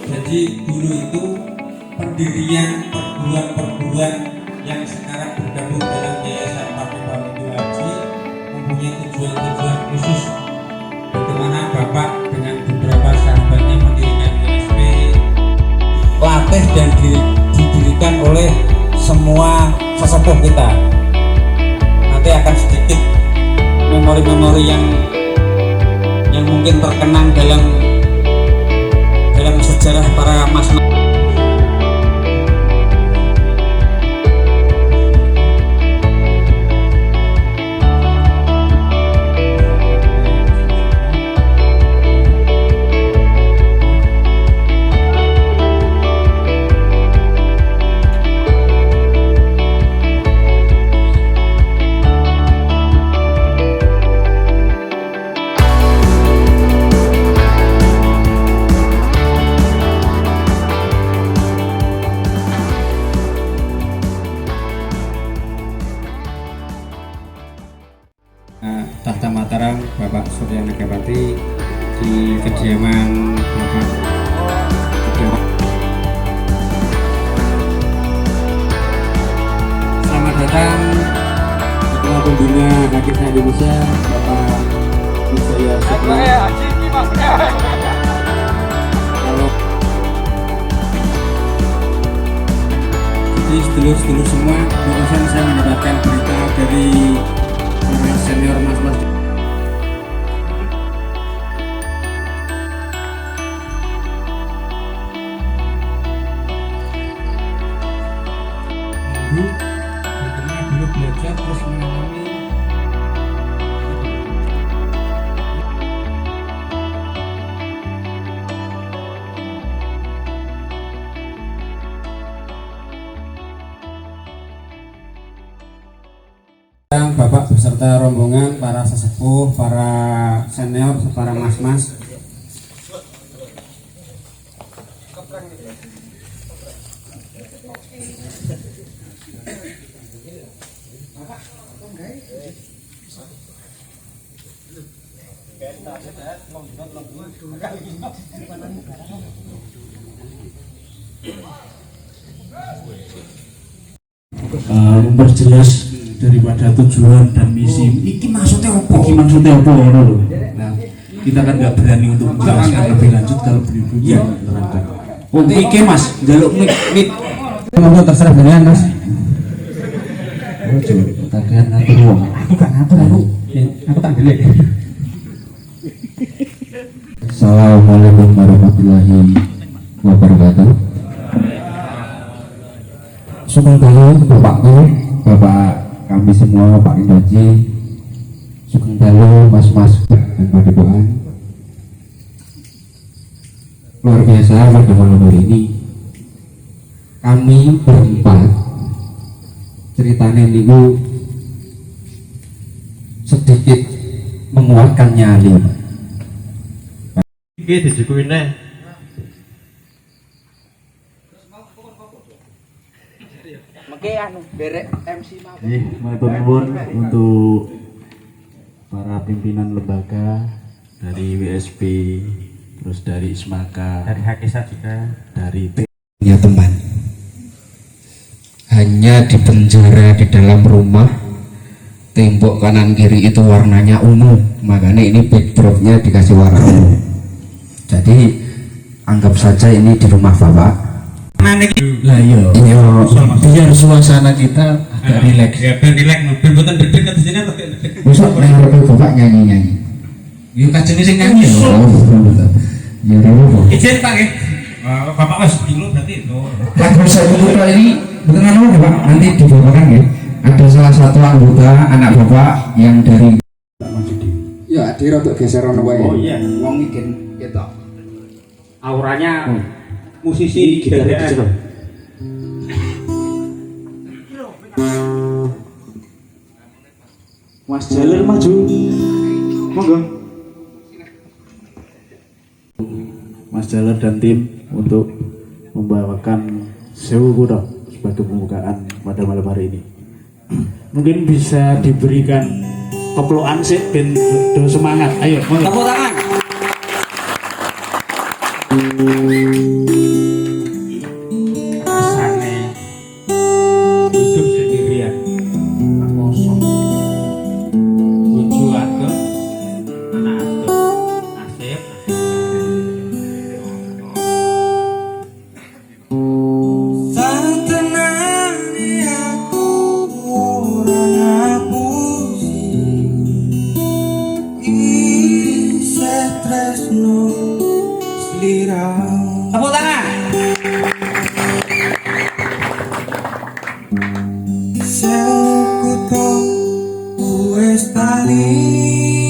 Jadi dulu itu pendirian perguruan-perguruan yang sekarang bergabung dalam Yayasan Partai Pamidu Haji mempunyai tujuan-tujuan khusus. Bagaimana Bapak dengan beberapa sahabatnya mendirikan WSP, latih dan didirikan oleh semua sesepuh kita. Nanti akan sedikit memori-memori yang mungkin terkenang dalam sejarah para mas. Tahta Mataram Bapak Surya Nagapati di kediaman Bapak Selamat datang Ketua Pembina Hakimah Indonesia Bapak Wisaya Sukma. Jadi sedulur-sedulur semua, barusan saya mendapatkan berita dari senior mas-mas. Bagaimana dulu belajar terus mengalami Bapak beserta rombongan, para sesepuh, para senior, para mas-mas. Memperjelas daripada tujuan dan misi. Iki maksudnya apa? Iki maksudnya apa? Nah, kita kan nggak berani untuk menjelaskan lebih lanjut kalau beribu ya menerangkan. Oh, iki mas, jaluk mik. Monggo terserah dengan mas. Oh, coba tagihan ngatur uang. Aku gak ngatur aku tak delik. Assalamualaikum warahmatullahi wabarakatuh. Sugeng Bapakku, Bapak kami semua, Pak Indoji, Sugeng Dalu, Mas-mas dan Padepokan. Luar biasa pada malam hari ini kami berempat ceritanya niku sedikit menguatkan nyali. Iki dijukuin nih. Oke, anu berek MC mau. Matur nuwun untuk para pimpinan lembaga dari WSP, terus dari Ismaka, Dari Hakisat juga, dari ya teman. Hanya dipenjara di dalam rumah, tembok kanan kiri itu warnanya ungu, makanya ini backdropnya dikasih warna ungu. Jadi anggap saja ini di rumah Bapak. Lah iya, biar suasana kita agak rileks. ya ben rileks, ben mboten deg-deg di sini atau Besok ngarep Bapak nyanyi-nyanyi. Yuk kajene sing nyanyi ya. Ya ora. izin Pak nggih. Bapak wis dulu berarti itu. Lagu saya dulu ini bukan anu Pak, nanti dibawakan ya. Ada salah satu anggota anak Bapak yang dari ya, dia rodok geser ono wae. Oh iya, Wong iki ketok. auranya musisi Gitar GDR. coba. Mas Jalil maju. Monggo. Mas Jalil dan tim untuk membawakan Sewu Kuro sebagai pembukaan pada malam hari ini. Mungkin bisa diberikan keplokan sih ben do semangat. Ayo, monggo. Tepuk tangan. rasane hidup sendirian kosong bojo adem anak adem nasib Santenane aku ora ngapusi isih tresno sliramu. tepuk tangan Sekuto wis taliwati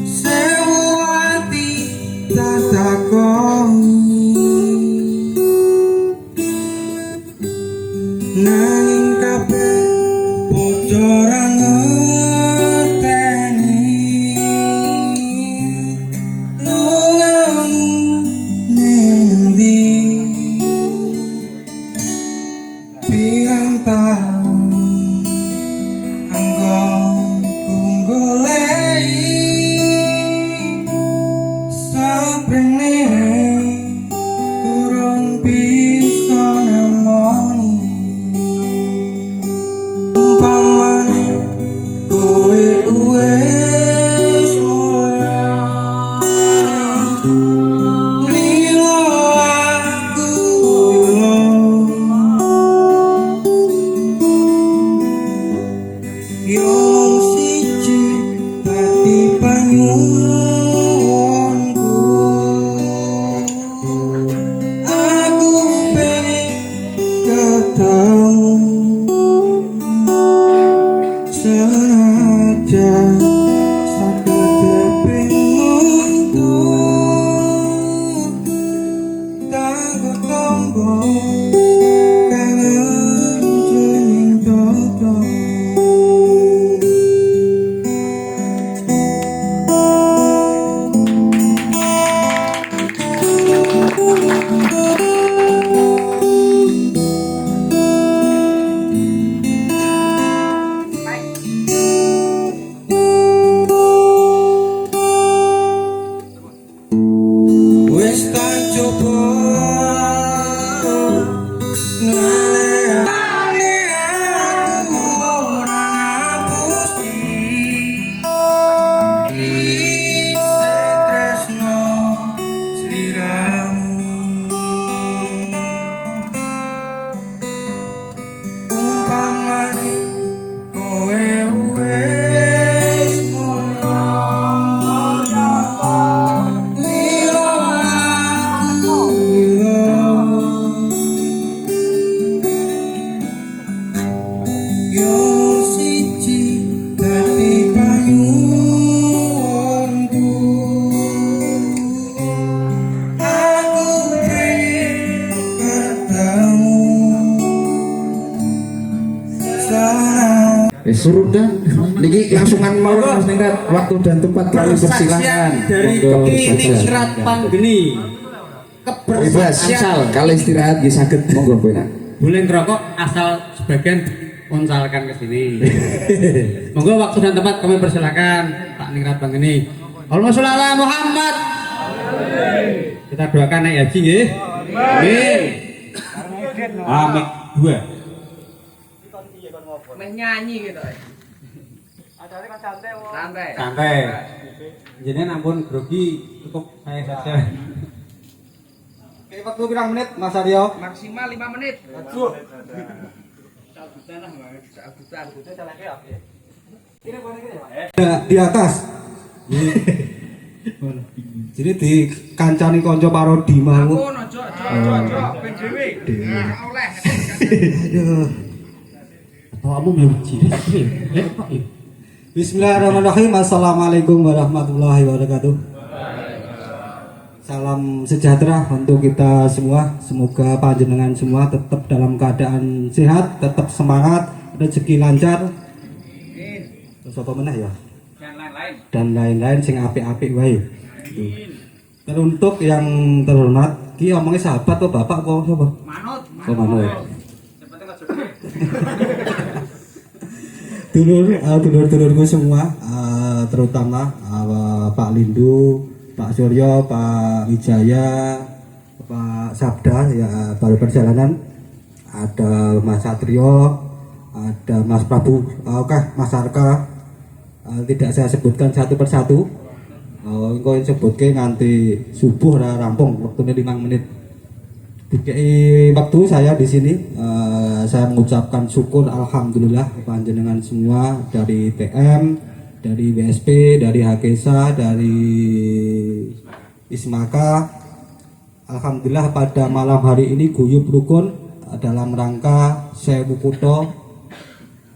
sewu ati tatakoni nanging kabeh padha ora ngerteni lungamu nendi pirang taun anggongku golei saprene urung bisa nemoni umpamane kowe wis mulai lilo aku Yung siji dadi panyuwunku aku pengen ketemu senajan saged penguntung tanggo tombo kangen jening toto wis tak coba ngalehane aku ora ngapusi isih tresno sliramu umpamane kowe wis mulai lilo aku yo siji dadi panyuwunku aku pengen ketemu sana Surut dah. Niki langsungan mau Mas Ningrat, waktu dan tempat kami persilakan. dari Monggo saja. Ningrat Panggeni Bebas asal kalau istirahat nggih saged monggo kowe nak. boleh ngerokok asal sebagian onsalkan ke sini. Monggo waktu dan tempat kami persilakan Pak Ningrat Panggeni. Allahumma sholli ala Muhammad. Kita doakan naik haji nggih. Amin. Amin. Dua. Meh nyanyi gitu. Santai. Santai. Jadi ampun grogi cukup saya saja. Oke, waktu pirang menit Mas Aryo? Maksimal 5 menit. di atas. Jadi di kancani konco parodi mau. Ampun ojo ben dhewe. Oleh. Aduh. Kamu memang cilik. Bismillahirrahmanirrahim. Assalamualaikum warahmatullahi wabarakatuh. Salam sejahtera untuk kita semua. Semoga panjenengan semua tetap dalam keadaan sehat, tetap semangat, rezeki lancar. Terus apa meneh ya? Dan lain-lain sing apik-apik wae. Dan untuk yang terhormat, ki omongnya sahabat kok bapak kok sapa? Manut. Oh manut. dulur-dulurku semua, terutama Pak Lindu, Pak Suryo, Pak Wijaya, Pak Sabda ya baru perjalanan, ada Mas Satrio, ada Mas Prabu, oke Mas Arka, tidak saya sebutkan satu persatu. Engko sebutke nganti subuh ora rampung, waktunya 5 menit. Dikei waktu saya di sini, saya mengucapkan syukur alhamdulillah panjenengan semua dari TM, dari WSP, dari Hakesa, dari Ismaka. Alhamdulillah pada malam hari ini guyub rukun dalam rangka Sewu Kuto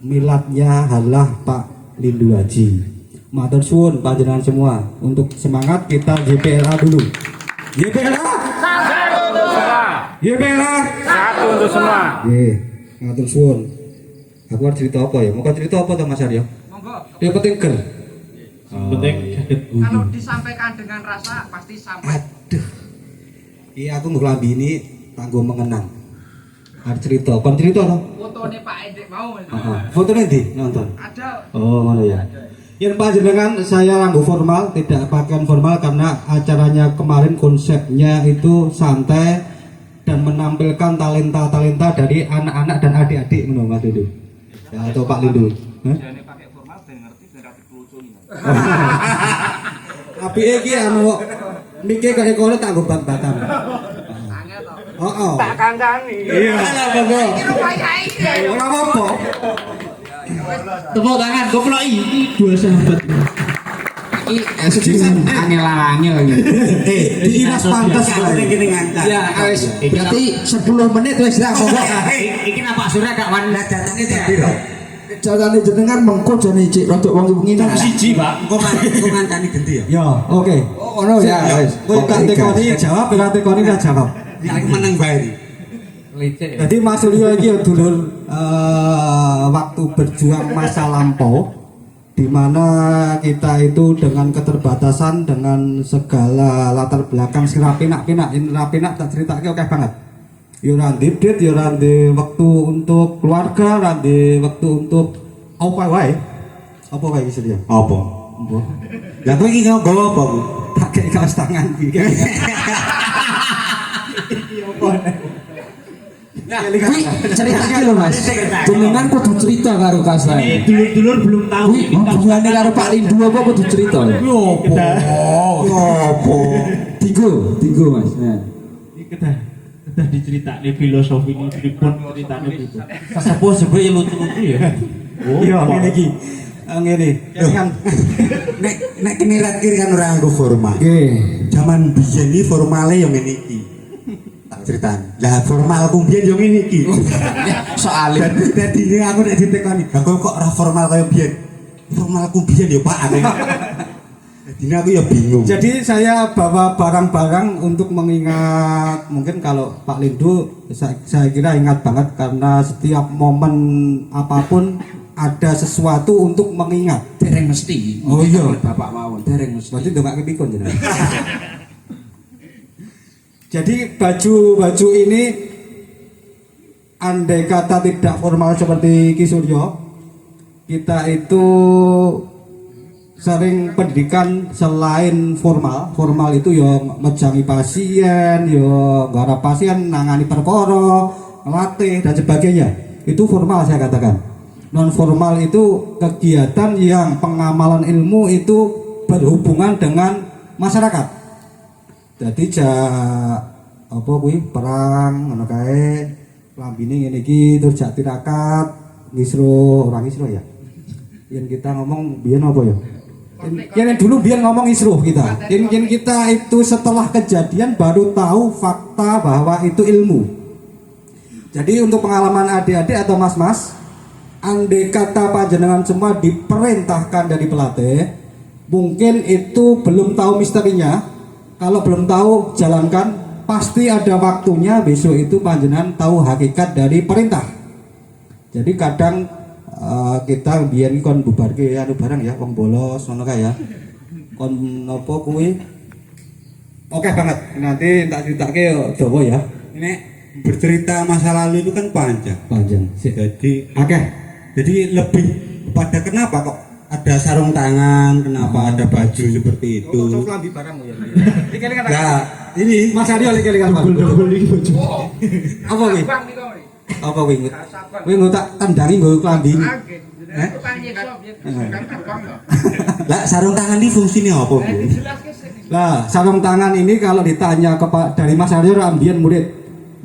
miladnya halah Pak Lindu Haji. Matur suwun panjenengan semua, untuk semangat kita YPLA dulu. YPLA YPLA Satu untuk semua. matur suwun. Aku harus cerita apa ya? Mau cerita apa toh Mas Aryo? Monggo. Yang penting ger. Penting sakit Kalau disampaikan dengan rasa pasti sampai. Aduh. Iya aku ngelambi ini tangguh mengenang. Harus cerita, kon cerita toh? Fotone Pak Edek mau. Fotonya di nonton. Ada. Oh mana ya? Yang panjenengan saya ranggo formal, tidak pakaian formal karena acaranya kemarin konsepnya itu santai dan menampilkan talenta-talenta dari anak-anak dan adik-adik menurut Mas Lindu. Ya, atau Pak Lindu. Jangan pakai formal ben ngerti ben ra dikelucu ini. Tapi iki anu mikir kaya kono tak nggo bat-batan. Angel to. Oh. Tak kancani. Iya. Monggo. Iki rupanya iki. Ora apa-apa. tepuk tangan koploki iki dua sahabat Iki angel-angel iki. Diiras pantas Ya, wis berarti 10 menit wis ra monggo. iki Pak Surya gak wani Datane piro? Jagane jenengan mengko jane cik rodok wengi-wengi. siji Pak Kok ngancani genti ya? Ya, oke. Oh, ngono ya wis. Kowe kan tekoni jawab, kan tekoni ra jawab. Aku menang bae. licik Jadi Mas Suryo iki ya dulur waktu berjuang masa lampau, di mana kita itu dengan keterbatasan, dengan segala latar belakang si rapinak-pinak, ini rapinak tak ceritake oke banget. Yo randi dit, yo randi waktu untuk keluarga, randi waktu untuk apa wae. Apa wae iki dia? Apa? Mbok. Lah kowe iki nggawa apa, Bu? Pakai kaos tangan iki. Kuwi ceritake lho Mas. Jenengan kudu cerita karo Kasan. dulur-dulur belum tahu Kuwi hubungane karo Pak Lindu apa kudu cerita? Apa? Tigo Mas. Nah. iki kedah diceritakne filosofi ini pripun ceritane pripun Sepuh-sepuh ya lucu-lucu ya. Iya, ngene iki. Ngene. Kan Nek kene kiri kan ora nganggo formal. Nggih. Zaman biyen iki formale yo ngene iki. Tak ceritan. Lah formalku biyen yo ngene iki. Soalnya Dadi ini aku nek ditekoni, "Lah kok ora formal kaya biyen?" Formalku biyen yo Pak aneh. Dadi aku ya bingung. jadi saya bawa barang-barang untuk mengingat, mungkin kalau Pak Lindu saya kira ingat banget karena setiap momen apapun ada sesuatu untuk mengingat. dereng mesti. Oh iya. Bapak mawon dereng mesti. Berarti nggak kepikun jenengan. Jadi baju ini andai kata tidak formal seperti Ki Suryo, kita itu sering pendidikan selain formal. Formal itu ya mejangi pasien, ya garap pasien, nangani perkara, ngelatih dan sebagainya. Itu formal saya katakan. Non formal itu kegiatan yang pengamalan ilmu itu berhubungan dengan masyarakat. Jadi apa kuwi perang ngono kae, lambine ngene iki terus jak tirakat, ngisro, orang ngisro ya. Yang kita ngomong biyen apa ya? Yang dulu biar ngomong isruh kita. Yang kita itu setelah kejadian baru tahu fakta bahwa itu ilmu. Jadi untuk pengalaman adik-adik atau mas-mas, andai kata panjenengan semua diperintahkan dari pelatih, mungkin itu belum tahu misterinya. Kalau belum tahu jalankan, pasti ada waktunya besok itu panjenengan tahu hakikat dari perintah. Jadi kadang kita biyen kon bubarke anu barang ya wong bolos ngono kae ya. Kon apa kuwi? Oke banget. Nanti tak critake dawa ya. Ini bercerita masa lalu itu kan panjang. Panjang. Jadi Oke. jadi lebih pada kenapa kok ada sarung tangan, kenapa ada baju seperti itu? Lambi barangmu ya. Nah, ini Mas Aryo lagi-lagi double iki bojo. Apa wi? Apa wi? Wi nggo tak tendangi nggo klambi. Eh? lah sarung tangan ini fungsinya apa, Bu? Lah, sarung tangan ini kalau ditanya dari Mas Aryo ambien murid.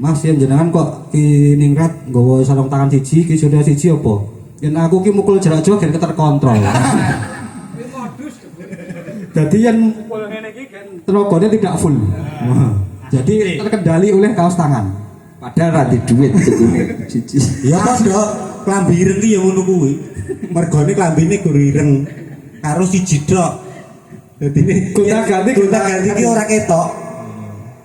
Mas yen jenengan kok ki ningrat nggawa sarung tangan siji, ki sudah siji apa? Yen aku ki mukul jarak jauh gen terkontrol. Jadi yang mukul ngene iki gen tenagane tidak full. Jadi terkendali oleh kaos tangan. Padahal ra di duit siji. Ya padha klambi ireng ki ya ngono kuwi. Mergone klambine gur ireng karo siji tok. Dadine Gonta-ganti ki ora ketok.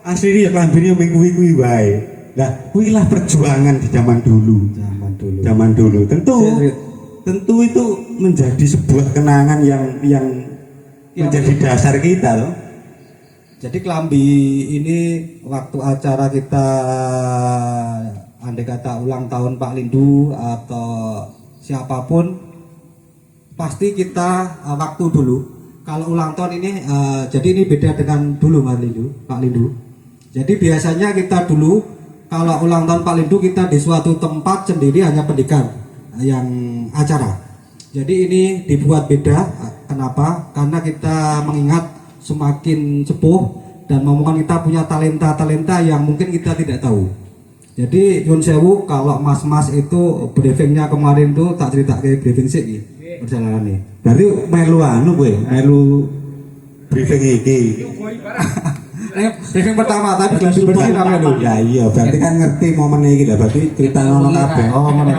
Asli ya klambine mung kuwi wae. Lah kuwi lah perjuangan di zaman dulu. Zaman dulu. Tentu itu menjadi sebuah kenangan yang menjadi dasar kita loh. Jadi kelambi ini waktu acara kita andai kata ulang tahun Pak Lindu atau siapapun pasti kita waktu dulu kalau ulang tahun ini jadi ini beda dengan dulu Pak Lindu. Jadi biasanya kita dulu kalau ulang tahun Pak Lindu kita di suatu tempat sendiri hanya pendidikan yang acara. Jadi ini dibuat beda. Kenapa? Karena kita mengingat semakin sepuh dan momongan kita punya talenta-talenta yang mungkin kita tidak tahu. Jadi Yun Sewu kalau mas-mas itu briefingnya kemarin tuh tak cerita kayak briefing sih perjalanan nih. Berarti melu anu kowe, melu briefing iki. Briefing pertama tapi bersih namanya dulu. Ya iya, berarti kan ngerti momen iki lah, berarti cerita ngono kabeh. Oh, mana?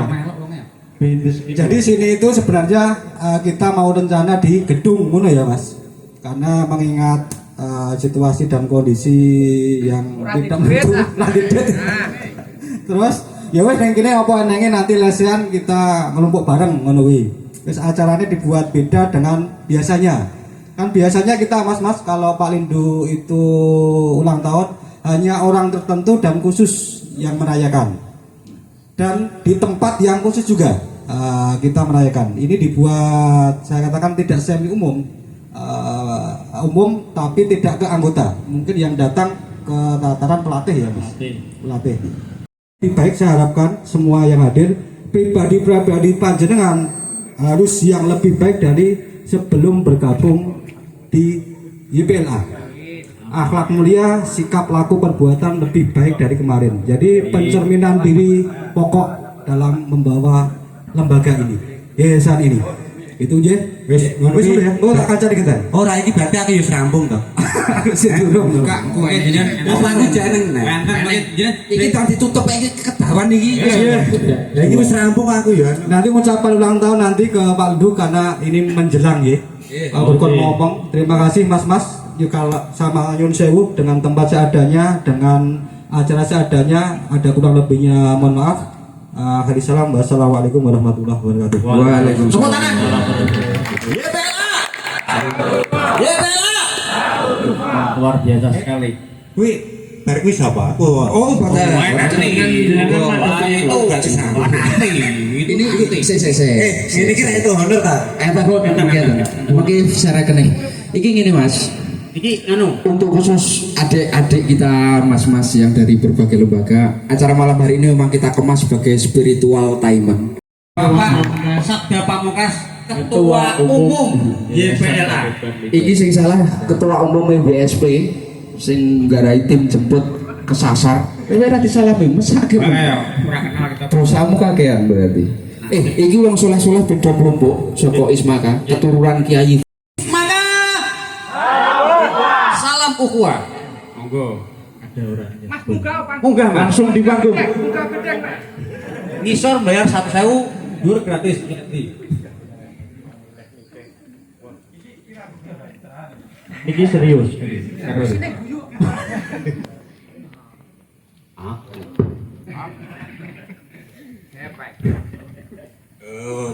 Jadi sini itu sebenarnya kita mau rencana di gedung ngono ya Mas. Karena mengingat situasi dan kondisi yang tidak menentu terus ya wes neng kene apa nenge nanti lesian kita ngelumpuk bareng ngono kuwi. Terus acaranya dibuat beda dengan biasanya. Kan biasanya kita Mas kalau Pak Lindu itu ulang tahun hanya orang tertentu dan khusus yang merayakan. Dan di tempat yang khusus juga kita merayakan. Ini dibuat saya katakan tidak semi umum. Umum tapi tidak ke anggota, mungkin yang datang ke tataran pelatih ya Mas. Pelatih. Lebih baik saya harapkan semua yang hadir pribadi panjenengan harus yang lebih baik dari sebelum bergabung di YPLA. Akhlak mulia, sikap laku perbuatan lebih baik dari kemarin. Jadi pencerminan diri pokok dalam membawa lembaga ini, yayasan ini. Itu aja. Wis ya. Oh tak kaca dikit. Ora iki berarti aku yo rampung to. Sik durung. Kak, kowe jenengan Wis aku jeneng nek. Iki kan ditutup iki kedawan iki. Lah iki wis rampung aku ya. Nanti ucapan ulang tahun nanti ke Pak Lindu karena ini menjelang ya. Berkon ngomong. Terima kasih Mas-mas. Yuk kalau sama Yun Sewu dengan tempat seadanya, dengan acara seadanya, ada kurang lebihnya mohon maaf. Akhiri salam. Wassalamualaikum warahmatullahi wabarakatuh. Waalaikumsalam. Tepuk tangan. YPLA. YPLA. Luar biasa sekali. Kuwi bar kuwi sapa? Oh, Ini ini kira itu honor ta? Mungkin secara kene. Iki ngene Mas. Iki anu Untuk khusus adik-adik kita mas-mas yang dari berbagai lembaga, acara malam hari ini memang kita kemas sebagai spiritual time. Bapak Sabda Pamungkas Ketua Umum YPLA. Iki sing salah Ketua Umum WSP sing nggarai tim jemput kesasar. Ora disalami mesake. Ora kenal kita. Dosamu kakean berarti. Iki wong soleh-soleh beda kelompok saka Ismaka, keturunan Kiai. Salam ukhuwah. Monggo. Ada orangnya. Mas munggah Mas. Langsung di panggung. Ngisor bayar 1.000, dur gratis. Iki serius.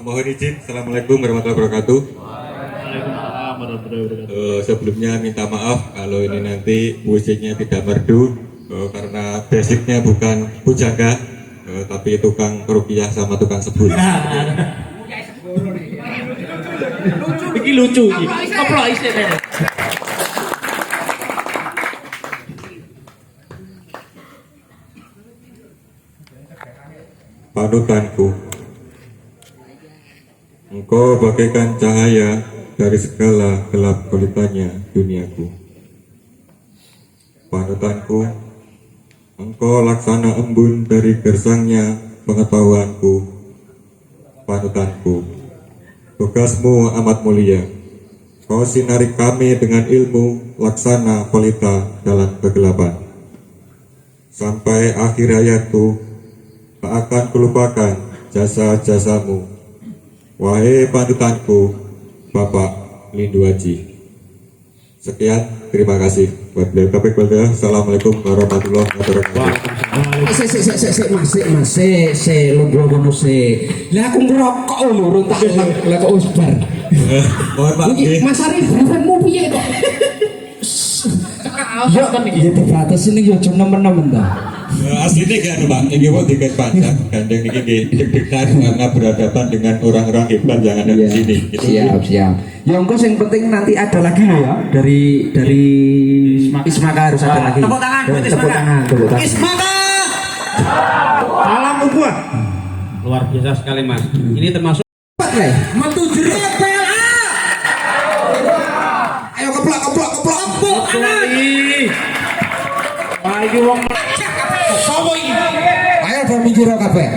Mohon izin, Assalamualaikum warahmatullahi wabarakatuh. Sebelumnya minta maaf kalau ini nanti musiknya tidak merdu karena basicnya bukan pujangga tapi tukang rupiah sama tukang sebut. Iki lucu iki. Keplok isih beres. Panutanku, engkau bagaikan cahaya dari segala gelap gulitanya duniaku. Panutanku, engkau laksana embun dari gersangnya pengetahuanku. Panutanku, tugasmu amat mulia. Kau sinari kami dengan ilmu laksana pelita dalam kegelapan. Sampai akhir hayatku, tak akan kulupakan jasa-jasamu. Wahai panutanku, Bapak Lindu Haji. Sekian, terima kasih. Wabillahi taufiq wal hidayah. Assalamualaikum warahmatullahi wabarakatuh. Se ngono se. Lah aku ngerokok lho tak lah kok wis bar. Mohon maaf Iki nggih. Mas Arif drivermu piye kok? Yo kan iki dibatasi ning yo jam nemen-nemen ta. Aslinya gak ada Pak, ini mau tiket pajak gandeng ini deg-degan karena berhadapan dengan orang-orang hebat yang ada di sini. Gitu. Siap. Ya engko sing penting nanti ada lagi loh ya dari Ismaka harus ada lagi. Tepuk tangan buat Tepuk tangan. Ismaka. Salam buat. Luar biasa sekali Mas. Ini termasuk Metu jerat PLA. Ayo keplak. Tepuk tangan. Ayo wong sopo iki? Ayo do minggir kabeh.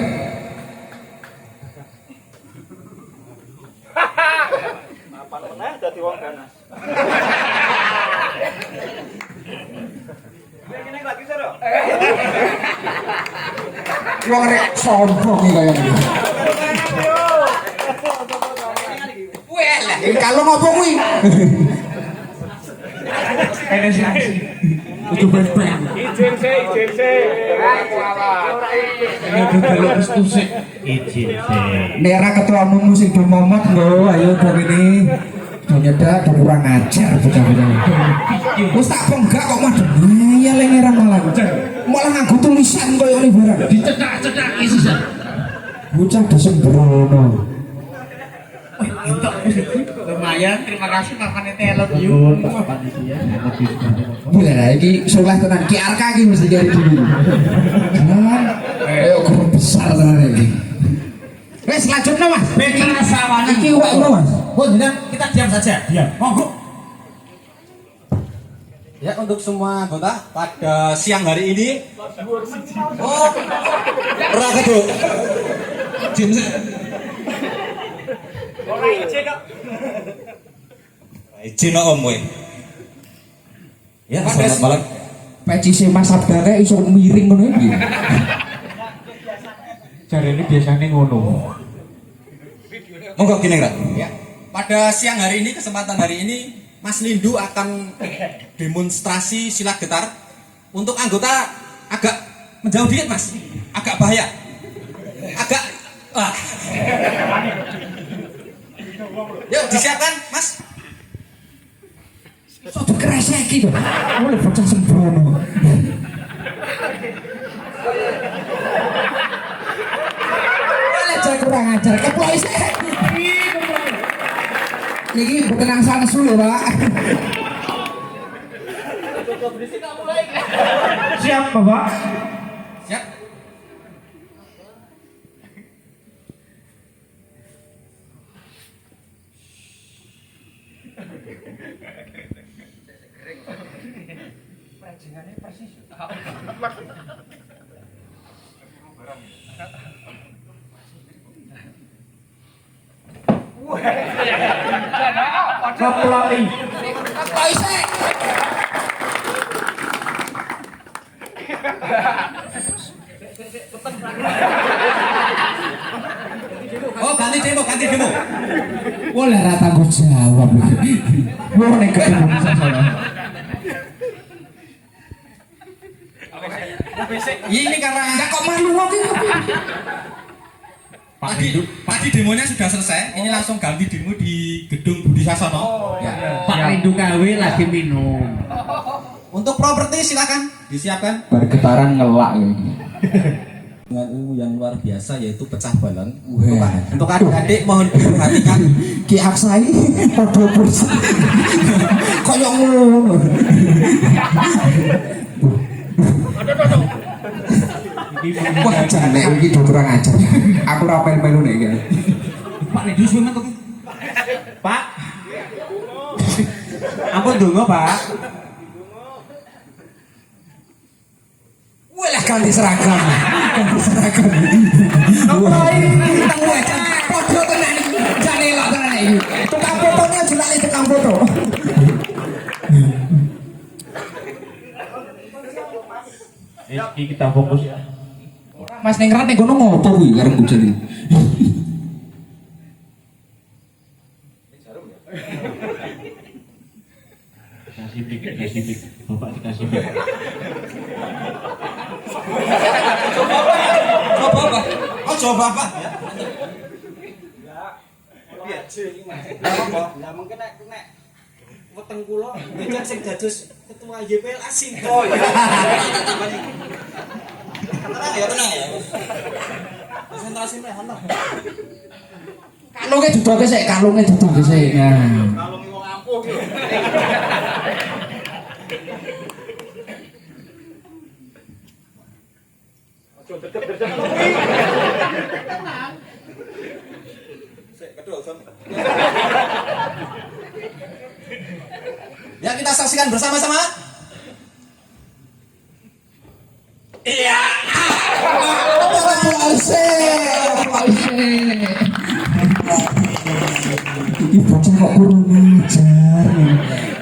Wong rek sombong iki kaya ngene. Wah, kalau ngopo kuwi? Itu ben-ben. Nera ketua umum musik do Momot lho, ayo dari ini. Ternyata ada kurang ajar bocah-bocah. Wis tak penggak kok mah ya lengera malah. Malah nganggo tulisan koyo ngene barang. Dicetak-cetak isi. Bocah desembrono. Lumayan, terima kasih makanya telot yuk. Boleh lah, ini soleh tenan Ki Arka iki mesti dari dulu. Ayo guru besar tenan iki. Wes lanjutno Mas. Bikin sawana. Iki wae Mas. Oh, jenengan kita diam saja. Diam. Monggo. Ya, untuk semua anggota pada siang hari ini. Oh, Ora kedo. Jim. Izin om we. Ya, selamat malam. Peci Mas Abdane iso miring ngono iki. Jarene biasanya ngono. Monggo kene Ra. Ya, pada siang hari ini, kesempatan hari ini, Mas Lindu akan demonstrasi silat getar. Untuk anggota agak menjauh dikit Mas, agak bahaya. Agak Yuk disiapkan Mas. Soto kresek iki. Oleh bocah sembrono. Oleh cek kurang ajar keplok isih. Iki betenang sanes dulu, Pak. Siap, Bapak. Siap. Keplok iki. Keplok isih. Oh, ganti demo. Boleh ra tanggung jawab. Boleh ketemu sama. Ini karena Enggak kok malu kok iki. tadi demonya sudah selesai. Ini langsung ganti demo di gedung Budi Sasono. Ya. Pak Rindu KW lagi minum. Untuk properti silakan disiapkan. Bergetaran ngelak ini. dengan ilmu yang luar biasa yaitu pecah balon. Untuk adik-adik mohon diperhatikan Ki Aksai padha kursi. Kaya ngono. Wah, jane iki do kurang ajar. Aku ora melu nek iki. Pak nek wis metu. Pak. Ampun donga, Pak. Walah ganti seragam. Ganti seragam. Wah, tang wajan padha tenan iki. Jane elok tenan iki. Tukang fotone aja lali tukang foto. Iki kita fokus ya. Mas Ningrat ning kono ngopo kuwi karo bojone? Dikasih pik. Bapak dikasih pik. Coba apa? Lah mungkin nek weteng kula becak sing dados ketua YPL asing. Oh iya. Tenang ya. Konsentrasi meh ono. Kalunge dudoke sik, kalunge dudoke sik. Nah. Kalung wong ampuh ki. Ojo deket-deket. Sik kedul son. Ya kita saksikan bersama-sama. Iya. Iki bocah kok kurang ajar.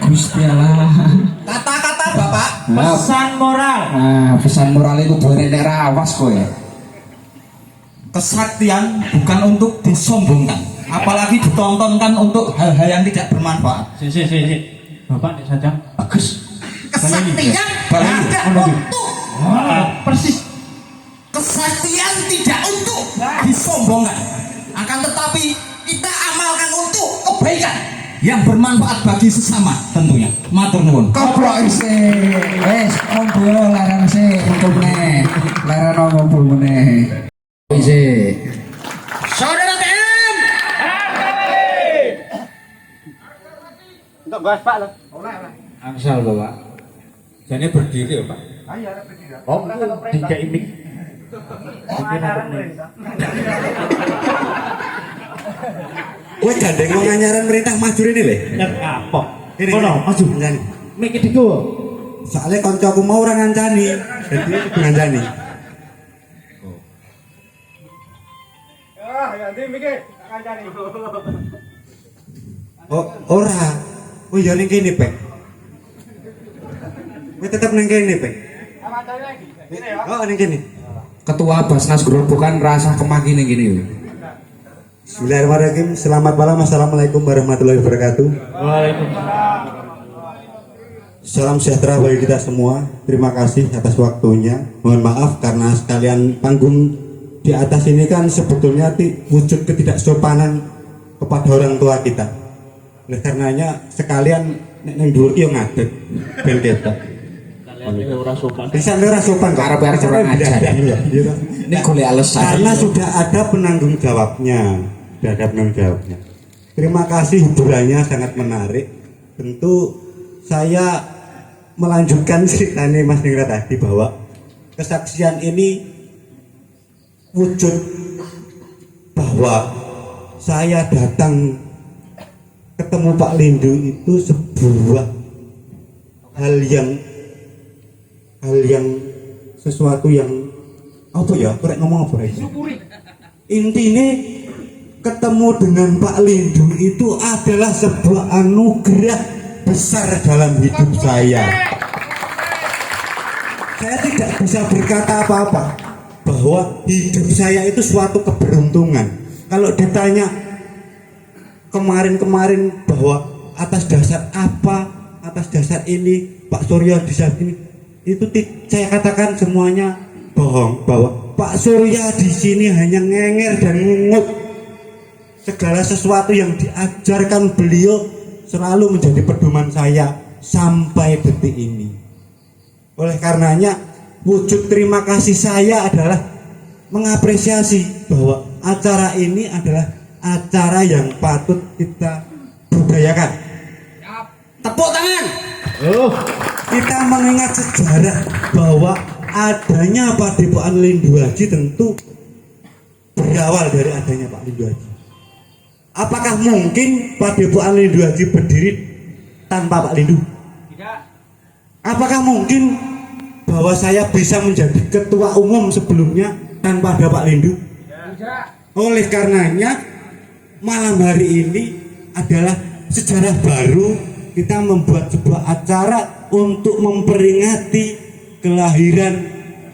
Gusti Allah. Kata-kata Bapak. Pesan moral. Nah, pesan moral itu boleh nek rawas kowe. Kesaktian bukan untuk disombongkan, apalagi ditontonkan untuk hal-hal yang tidak bermanfaat. Si. Bapak nek sajang bagus. Kesaktian tidak untuk Persis. kesaktian tidak untuk disombongkan, akan tetapi kita amalkan untuk kebaikan yang bermanfaat bagi sesama tentunya. Matur nuwun. Koplok isih. Wes, ngobrol laran sih, ngumpul meneh. Laran ngumpul meneh. Isih. Saudara TM. Untuk bahas Pak lho. Angsal Bapak. Jane berdiri ya, Pak. Oh, tiga ini. Kowe gandeng wong anyaran merintah maju ini lho. Ya kapok. Ini, Kono, ini. maju. Ngancani. Mikir diku. Soalnya koncoku mau orang ngancani. Jadi aku ngancani. Oh, ora. Oh ya ning kene, Pek. Kowe tetep ning kene, Pek. Oh, ning kene. Ketua Basnas Gerobokan rasa kemaki ning gini. Bismillahirrahmanirrahim. Selamat malam. Assalamualaikum warahmatullahi wabarakatuh. Salam sejahtera bagi kita semua. Terima kasih atas waktunya. Mohon maaf karena sekalian panggung di atas ini kan sebetulnya wujud ketidaksopanan kepada orang tua kita. Oleh karenanya sekalian nek dhuwur ki yo ngadeg ben ketok. Bisa ora sopan kok. Arep-arep kurang ajar. Ini golek alasan. Karena sudah ada penanggung jawabnya. Sudah ada penanggung jawabnya. Terima kasih hiburannya sangat menarik. Tentu saya melanjutkan ceritanya Mas Ningrat tadi bahwa kesaksian ini wujud bahwa saya datang ketemu Pak Lindu itu sebuah hal yang sesuatu yang apa ya, korek ngomong apa ya? Intinya ketemu dengan Pak Lindu itu adalah sebuah anugerah besar dalam hidup saya. Saya tidak bisa berkata apa-apa bahwa hidup saya itu suatu keberuntungan. Kalau ditanya kemarin-kemarin bahwa atas dasar apa, atas dasar ini Pak Surya di saat ini, itu saya katakan semuanya bohong, bahwa Pak Surya di sini hanya ngenger dan ngungut. Segala sesuatu yang diajarkan beliau selalu menjadi pedoman saya sampai detik ini. Oleh karenanya wujud terima kasih saya adalah mengapresiasi bahwa acara ini adalah acara yang patut kita budayakan. Tepuk tangan. Kita mengingat sejarah bahwa adanya Padepokan Lindhu Haji tentu berawal dari adanya Pak Lindhu Haji. Apakah mungkin Padepokan Lindhu Haji berdiri tanpa Pak Lindhu? Tidak. Apakah mungkin bahwa saya bisa menjadi ketua umum sebelumnya tanpa ada Pak Lindhu? Tidak. Oleh karenanya malam hari ini adalah sejarah baru, kita membuat sebuah acara untuk memperingati kelahiran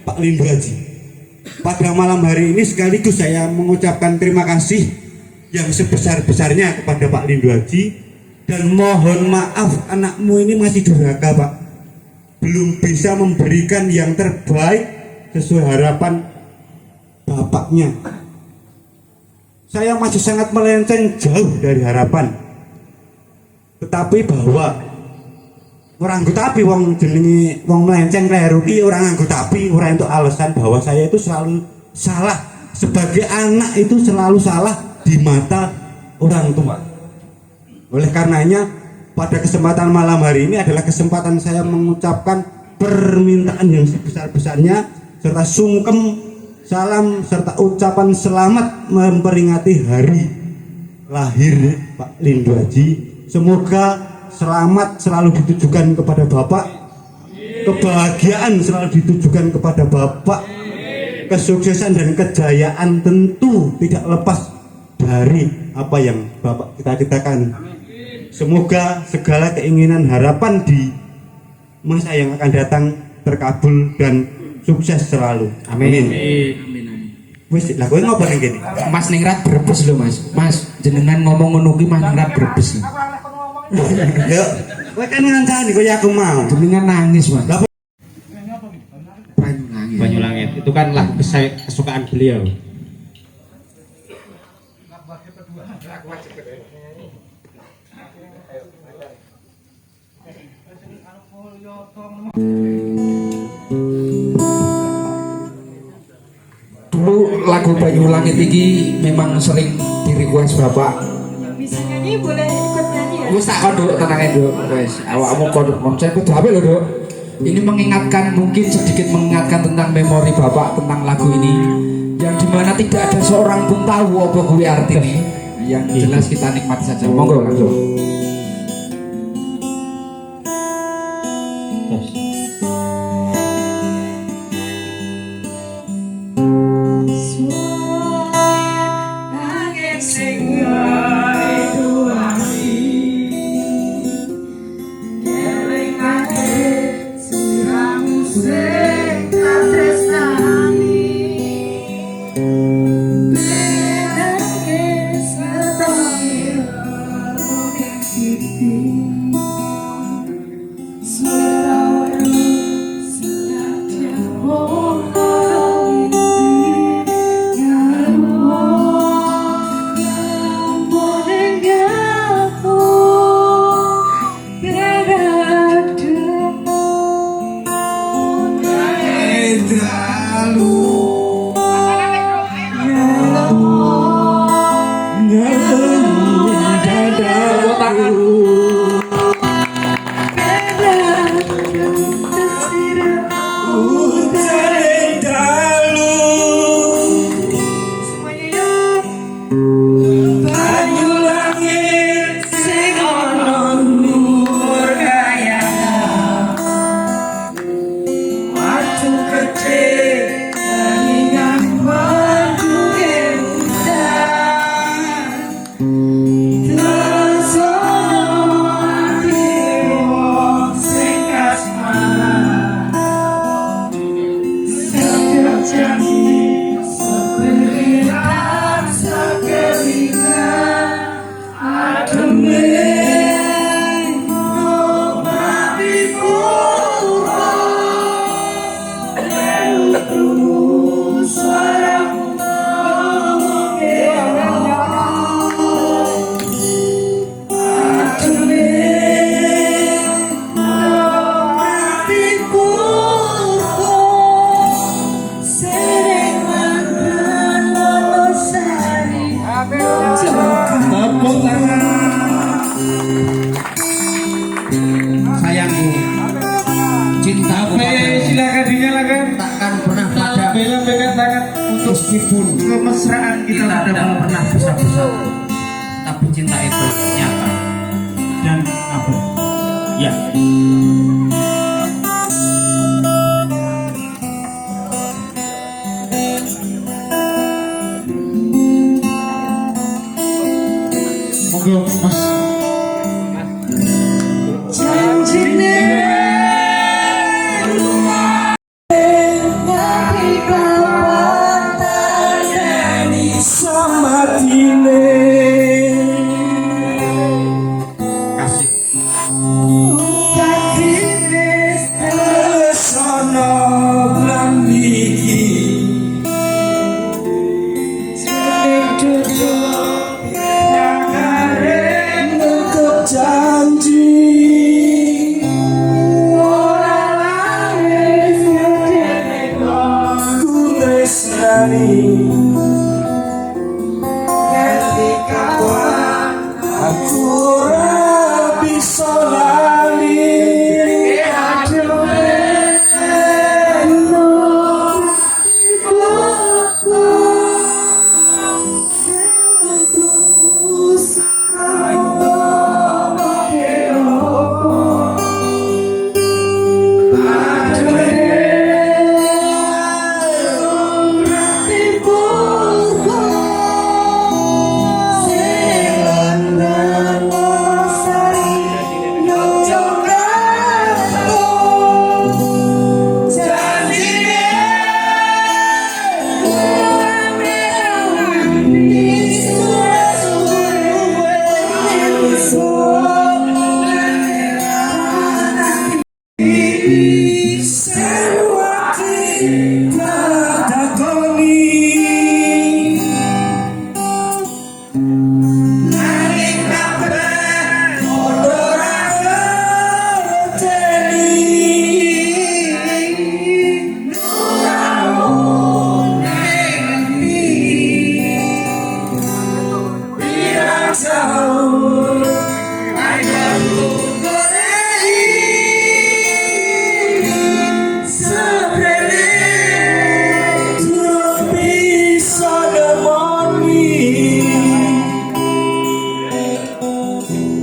Pak Lindhu Haji. Pada malam hari ini sekaligus saya mengucapkan terima kasih yang sebesar-besarnya kepada Pak Lindhu Haji, dan mohon maaf anakmu ini masih durhaka Pak, belum bisa memberikan yang terbaik sesuai harapan bapaknya. Saya masih sangat melenceng jauh dari harapan, tetapi bahwa orang anggotapi wong jenenge wong melenceng kleru ki orang anggotapi orang itu alasan bahwa saya itu selalu salah sebagai anak, itu selalu salah di mata orang tua. Oleh karenanya pada kesempatan malam hari ini adalah kesempatan saya mengucapkan permintaan yang sebesar-besarnya serta sungkem salam serta ucapan selamat memperingati hari lahir Pak Lindhu Haji. Semoga selamat selalu ditujukan kepada Bapak, kebahagiaan selalu ditujukan kepada Bapak, kesuksesan dan kejayaan tentu tidak lepas dari apa yang Bapak cita-citakan. Semoga segala keinginan harapan di masa yang akan datang terkabul dan sukses selalu. Amin. Wis lah kowe ngopo ning kene? Mas Ningrat Brebes lho Mas. Mas jenengan ngomong ngono ki Mas Ningrat Brebes. Yo, kowe kan ngancani kowe aku mau. Jenengan nangis Mas. Lah Banyulangit itu kan lagu kesukaan beliau. Dulu lagu Banyulangit iki memang sering di request Bapak. Bisa nyanyi, boleh ikut nyanyi ya? Wis tak kodok tenangin Duk. Wis awakmu kodok konsen kudu apik lho Duk. Ini mengingatkan, mungkin sedikit mengingatkan tentang memori Bapak tentang lagu ini, yang dimana tidak ada seorang pun tahu apa gue artinya. Yang jelas kita nikmati saja. Monggo langsung. takkan pernah padam meskipun Kemesraan kita tidak pernah bisa bersatu, tapi cinta itu nyata dan abadi. Ya. Monggo Mas. Kasih.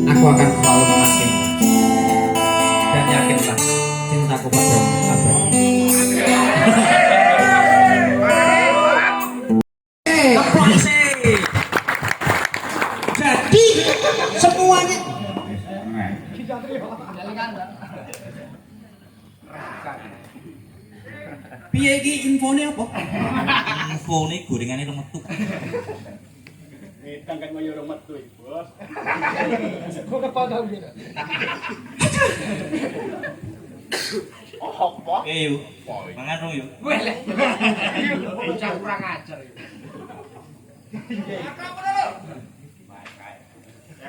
Aku akan selalu mengasihi dan yakinlah cintaku padamu abadi. Jadi semuanya piye iki infone apa? Infone gorengane remetu. Yuk, mangan dong yuk. Bocah kurang ajar.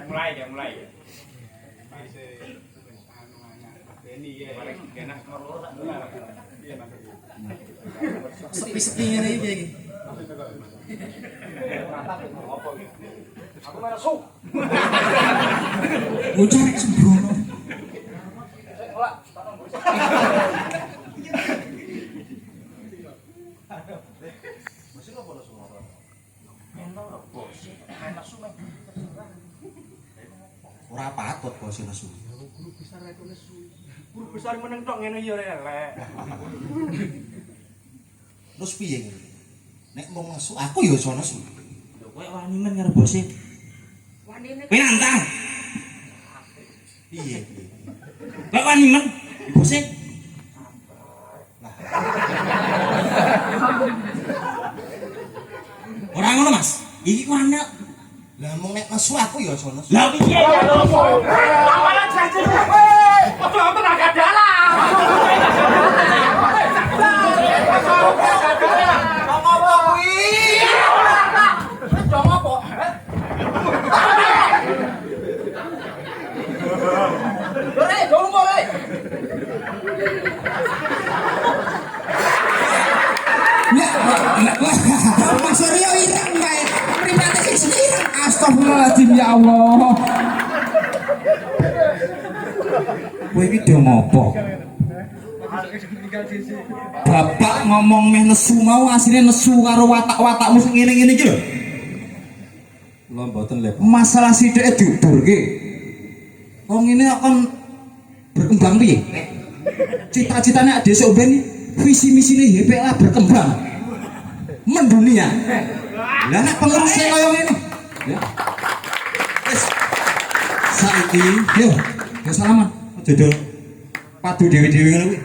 Yang mulai. Sepi-sepi ngene iki. Aku merasuk. Bocah sembrono. Ora patut kok sing nesu. Guru besar itu nesu. Guru besar meneng tok ngene ya elek. Terus piye ngene? Nek mau nesu aku ya iso nesu. Lho kowe wani men karo bose. Wanine kowe nantang. Piye? Kowe wani men bose. Ora ngono Mas. Iki ku anak. Lah mung nek nesu aku ya iso nesu. Lah piye ya nesu? Amalan janji kowe. Ojo tenaga dalam. Ngomong kuwi. Dong apa? Ora, dong mulai. Mas Suryo ireng kae. Pripate sing ireng. Astagfirullahaladzim ya Allah. Kowe iki do ngopo? Bapak ngomong meh nesu mau asline nesu karo watak-watakmu sing ngene-ngene iki lho. Kula mboten lep. Masalah sithike diuturke. Wong ini akan berkembang piye? Cita-citanya desa ben visi misine HPLA berkembang mendunia. Lah nek pengurusnya kaya ngene. Ya. Wis. Saiki yo salaman. Jodol padu dewi-dewi ngono kuwi.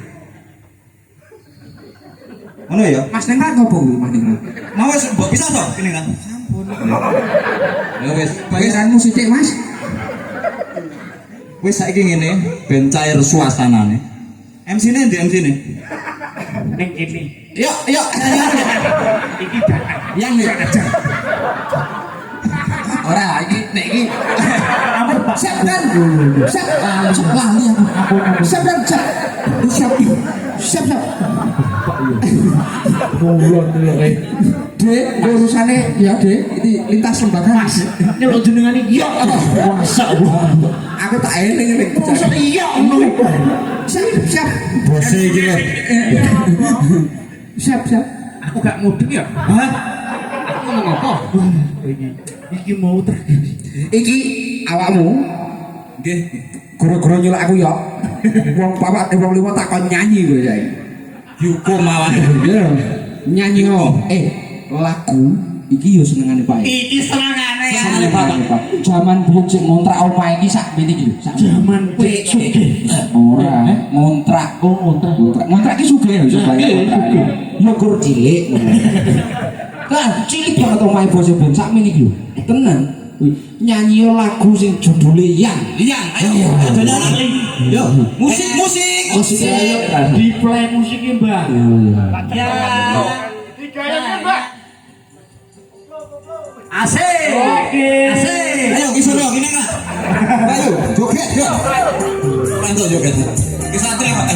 Ngono ya? Mas Nengrat ngopo kuwi Mas Nengrat? Mau wis mbok bisa to kene kan? Sampun. Ya wis, Bayaranmu sithik Mas. wis saiki ngene ben cair suasanane. MC-ne ndi MC-ne? Ning kene. Yuk, yuk. Iki datang. Yang nih ada. Ora iki nek iki siap kan? Siap. Lali aku. Siap kan? Siap. Siap. Ngulon dulu Dek, urusane ya Dek, iki lintas lembaga Mas. Nyeluk jenengan iki yo. Masa Aku tak eling ning Masa iya ngono. Siap. Bose iki lho. Siap. Aku gak mudeng ya. Hah? Aku ngomong apa? Iki mau terjadi. Iki awakmu Nggih. goro-goro nyeluk aku ya. Wong papat wong lima takon nyanyi kowe saiki. Dihukum mawon. Ya, nyanyi no. Lagu iki yo senengane Pak. Iki senengane Senengane Pak. Zaman biyen sing ngontrak omah iki sak meniki lho. Sak Zaman kowe sugih. ora ngontrak. Ngontrak iki sugih lho supaya ngontrak. Yo gur cilik ngono. Kan cilik banget omahe bos ben sak meniki lho. Tenan. Nyanyi lagu sing judule Yang. Ayo nyanyi. Yo, musik. Musik ayo Di play musiknya Mbak. Ya. Asik. Ayo kisah dong, gini kan? Ayo, joget, yuk. Lanjut joget. Kisah santri apa?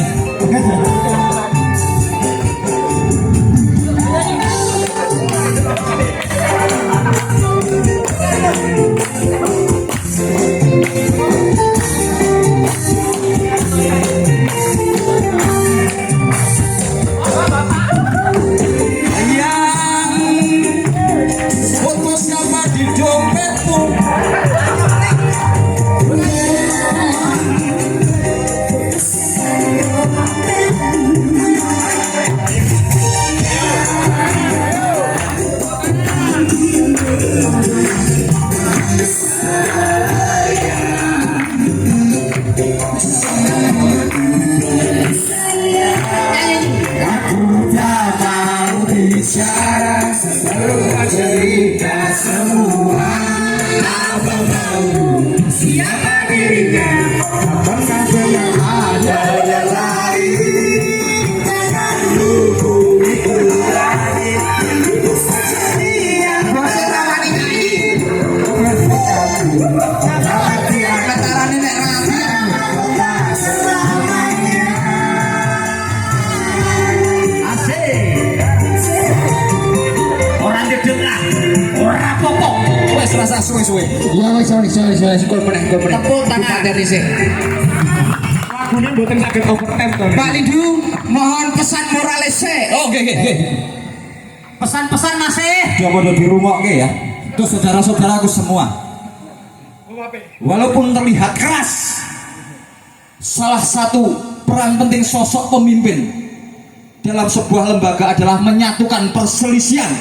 Foto siapa di dompetmu? Rasa suwe-suwe. Ya wis kol meneh. Tepuk tangan dari sini. Lagunya mboten saged overtime to. Pak Lindu, mohon pesan morales sik. Oh, oke. Pesan-pesan masih. Dia pada di rumah oke ya. Itu saudara-saudaraku semua. Walaupun terlihat keras, salah satu peran penting sosok pemimpin dalam sebuah lembaga adalah menyatukan perselisihan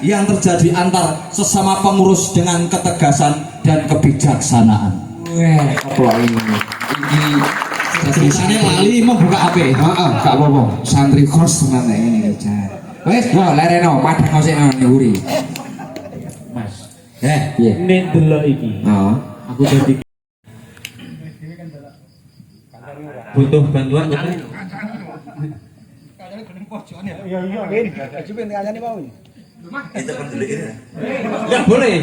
yang terjadi antar sesama pengurus dengan ketegasan dan kebijaksanaan. Apa ini? Iki Tulisannya lali membuka HP. Heeh, gak apa-apa. Santri kos tenan ini jan. Wis, yo lereno padha kosekno nyuri. Mas. Piye? Nek delok iki. Heeh. Aku dadi butuh bantuan kan? Enggak boleh.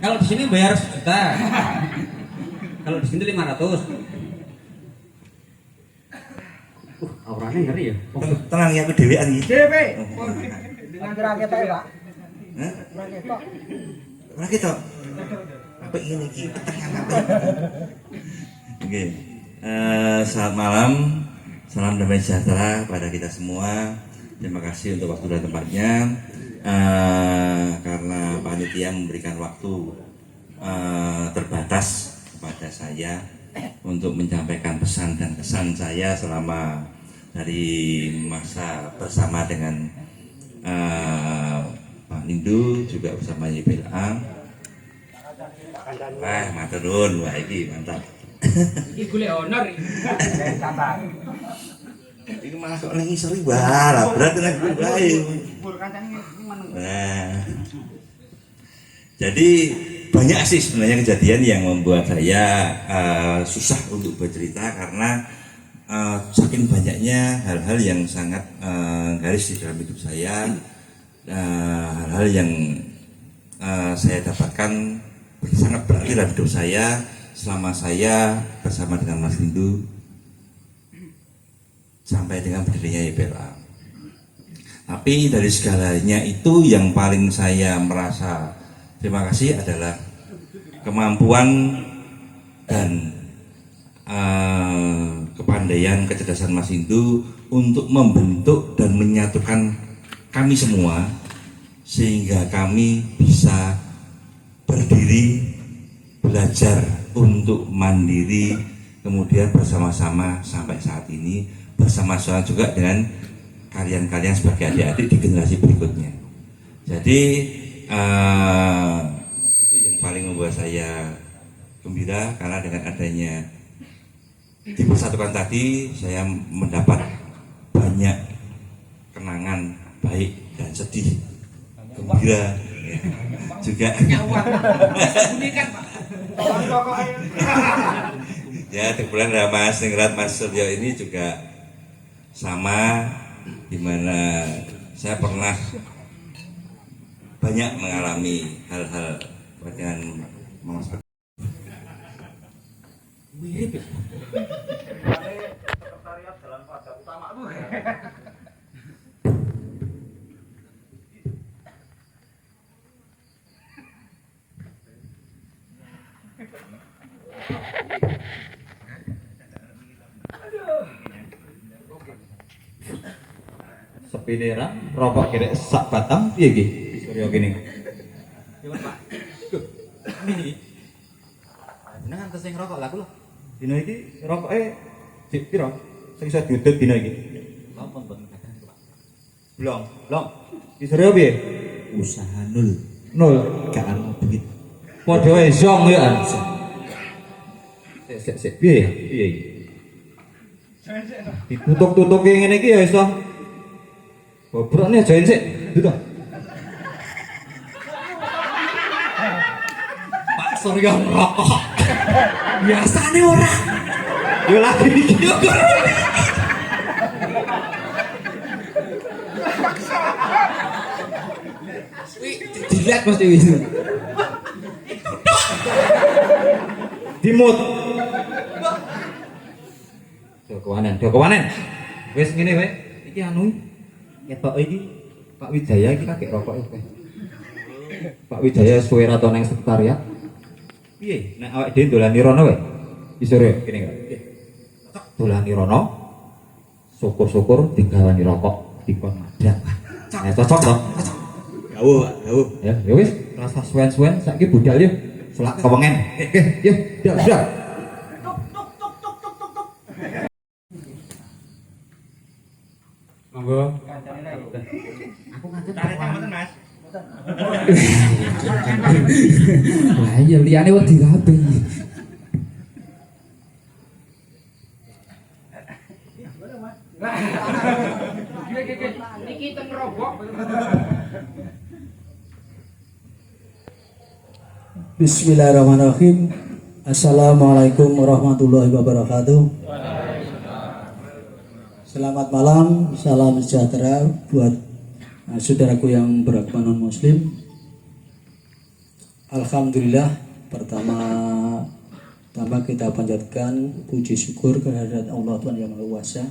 Kalau di sini bayar 1 juta. Kalau di sini 500. Auranya ngeri ya. Tenang ya aku dhewean iki. Ora ketok. Apa ini iki peteng apa? Oke. Selamat malam. Salam damai sejahtera pada kita semua. Terima kasih untuk waktu dan tempatnya. Karena panitia memberikan waktu terbatas kepada saya untuk menyampaikan pesan dan kesan saya selama dari masa bersama dengan Pak Nindu juga bersama YPLA. Wah, matur nuwun, wah iki mantap. Iki golek honor iki. Ini malah kok nang isor iki wah, berat nang bae. Nah. Jadi banyak sih sebenarnya kejadian yang membuat saya susah untuk bercerita karena saking banyaknya hal-hal yang sangat garis di dalam hidup saya, hal-hal yang saya dapatkan sangat berarti dalam hidup saya selama saya bersama dengan Mas Hindu sampai dengan berdirinya YPLA. Tapi dari segalanya itu yang paling saya merasa terima kasih adalah kemampuan dan kepandaian, kecerdasan Mas Hindu untuk membentuk dan menyatukan kami semua sehingga kami bisa berdiri, belajar untuk mandiri, kemudian bersama-sama sampai saat ini bersama-sama juga dengan kalian-kalian sebagai adik-adik di generasi berikutnya. Jadi itu yang paling membuat saya gembira karena dengan adanya dipersatukan tadi saya mendapat banyak kenangan baik dan sedih, gembira ya. Juga ya kebetulan Mas Ningrat, Mas Suryo ini juga sama, dimana saya pernah banyak mengalami hal-hal dengan Mas mirip ya. Sepinera rokok kira sak batang piye iki? Suryo kene. Ini. Jenengan tes sing rokok laku lho. Dino iki rokoke dik piro? Sing iso diudut dino iki. Lampun mboten kadang, Pak. Blong. Iki Suryo piye? Usaha nol. Gak ana duit. Padha wae zong ya. Sik piye ya? Piye iki? Ditutuk-tutuke ngene iki ya iso. Bobrokne ajain sik. Tutuk. Pak Suryo rokok. Biasane ora. Yo lagi iki yo. Dilihat mesti wis. Dimut. Dokowanen. Wis ngene wae. Iki anu ketok iki Pak Wijaya iki kakek rokok iki. Pak Wijaya suwe ra to nang sekretariat. Piye? Nek awake dhewe dolani rono wae. Iso rek kene kok. Dolani rono. Syukur-syukur digawani rokok dikon madak. Cocok to? Gawuh. Ya wis, rasa suwen-suwen saiki budal yo. Selak kewengen. Yo, dak. Monggo. Aku ngancet tarik mboten, Mas. Lah iya liyane wedi rapi. Niki teng robok. Bismillahirrahmanirrahim. Assalamualaikum warahmatullahi wabarakatuh. Selamat malam, salam sejahtera buat saudaraku yang beragama non muslim. Alhamdulillah, pertama kita panjatkan puji syukur kehadirat Allah Tuhan Yang Maha Kuasa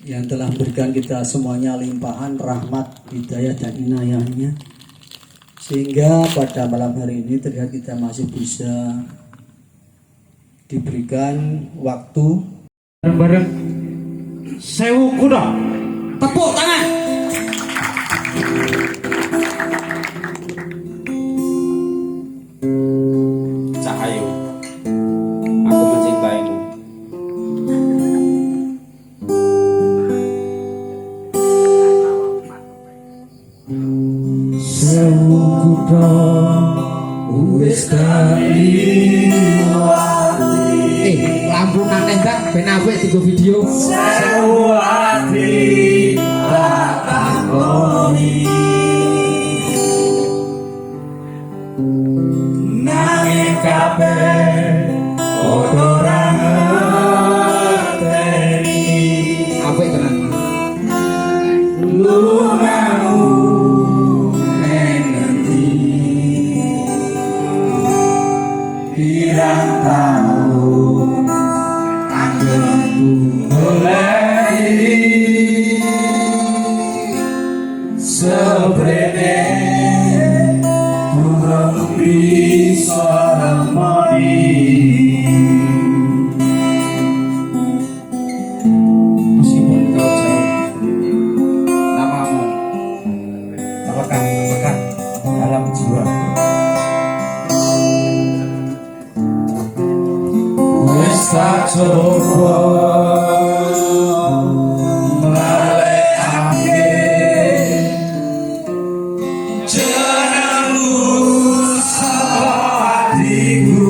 yang telah memberikan kita semuanya limpahan rahmat, hidayah dan inayahnya, sehingga pada malam hari ini terlihat kita masih bisa diberikan waktu Bareng-bareng Sewu kuda. Tepuk tangan. Cahayu, aku mencintaimu. Sewu kuda wis Lampu naneh tak ben apik digo video. sewu ati tak takoni nanging kabeh ora ngerteni Apik tenan. lumamu ning ngendi pirang taun anggapku goleki sebrene durung bisa nemoni meskipun kau jauh namamu melekat dalam jiwa wis tak coba melalekake jenengmu saka hatiku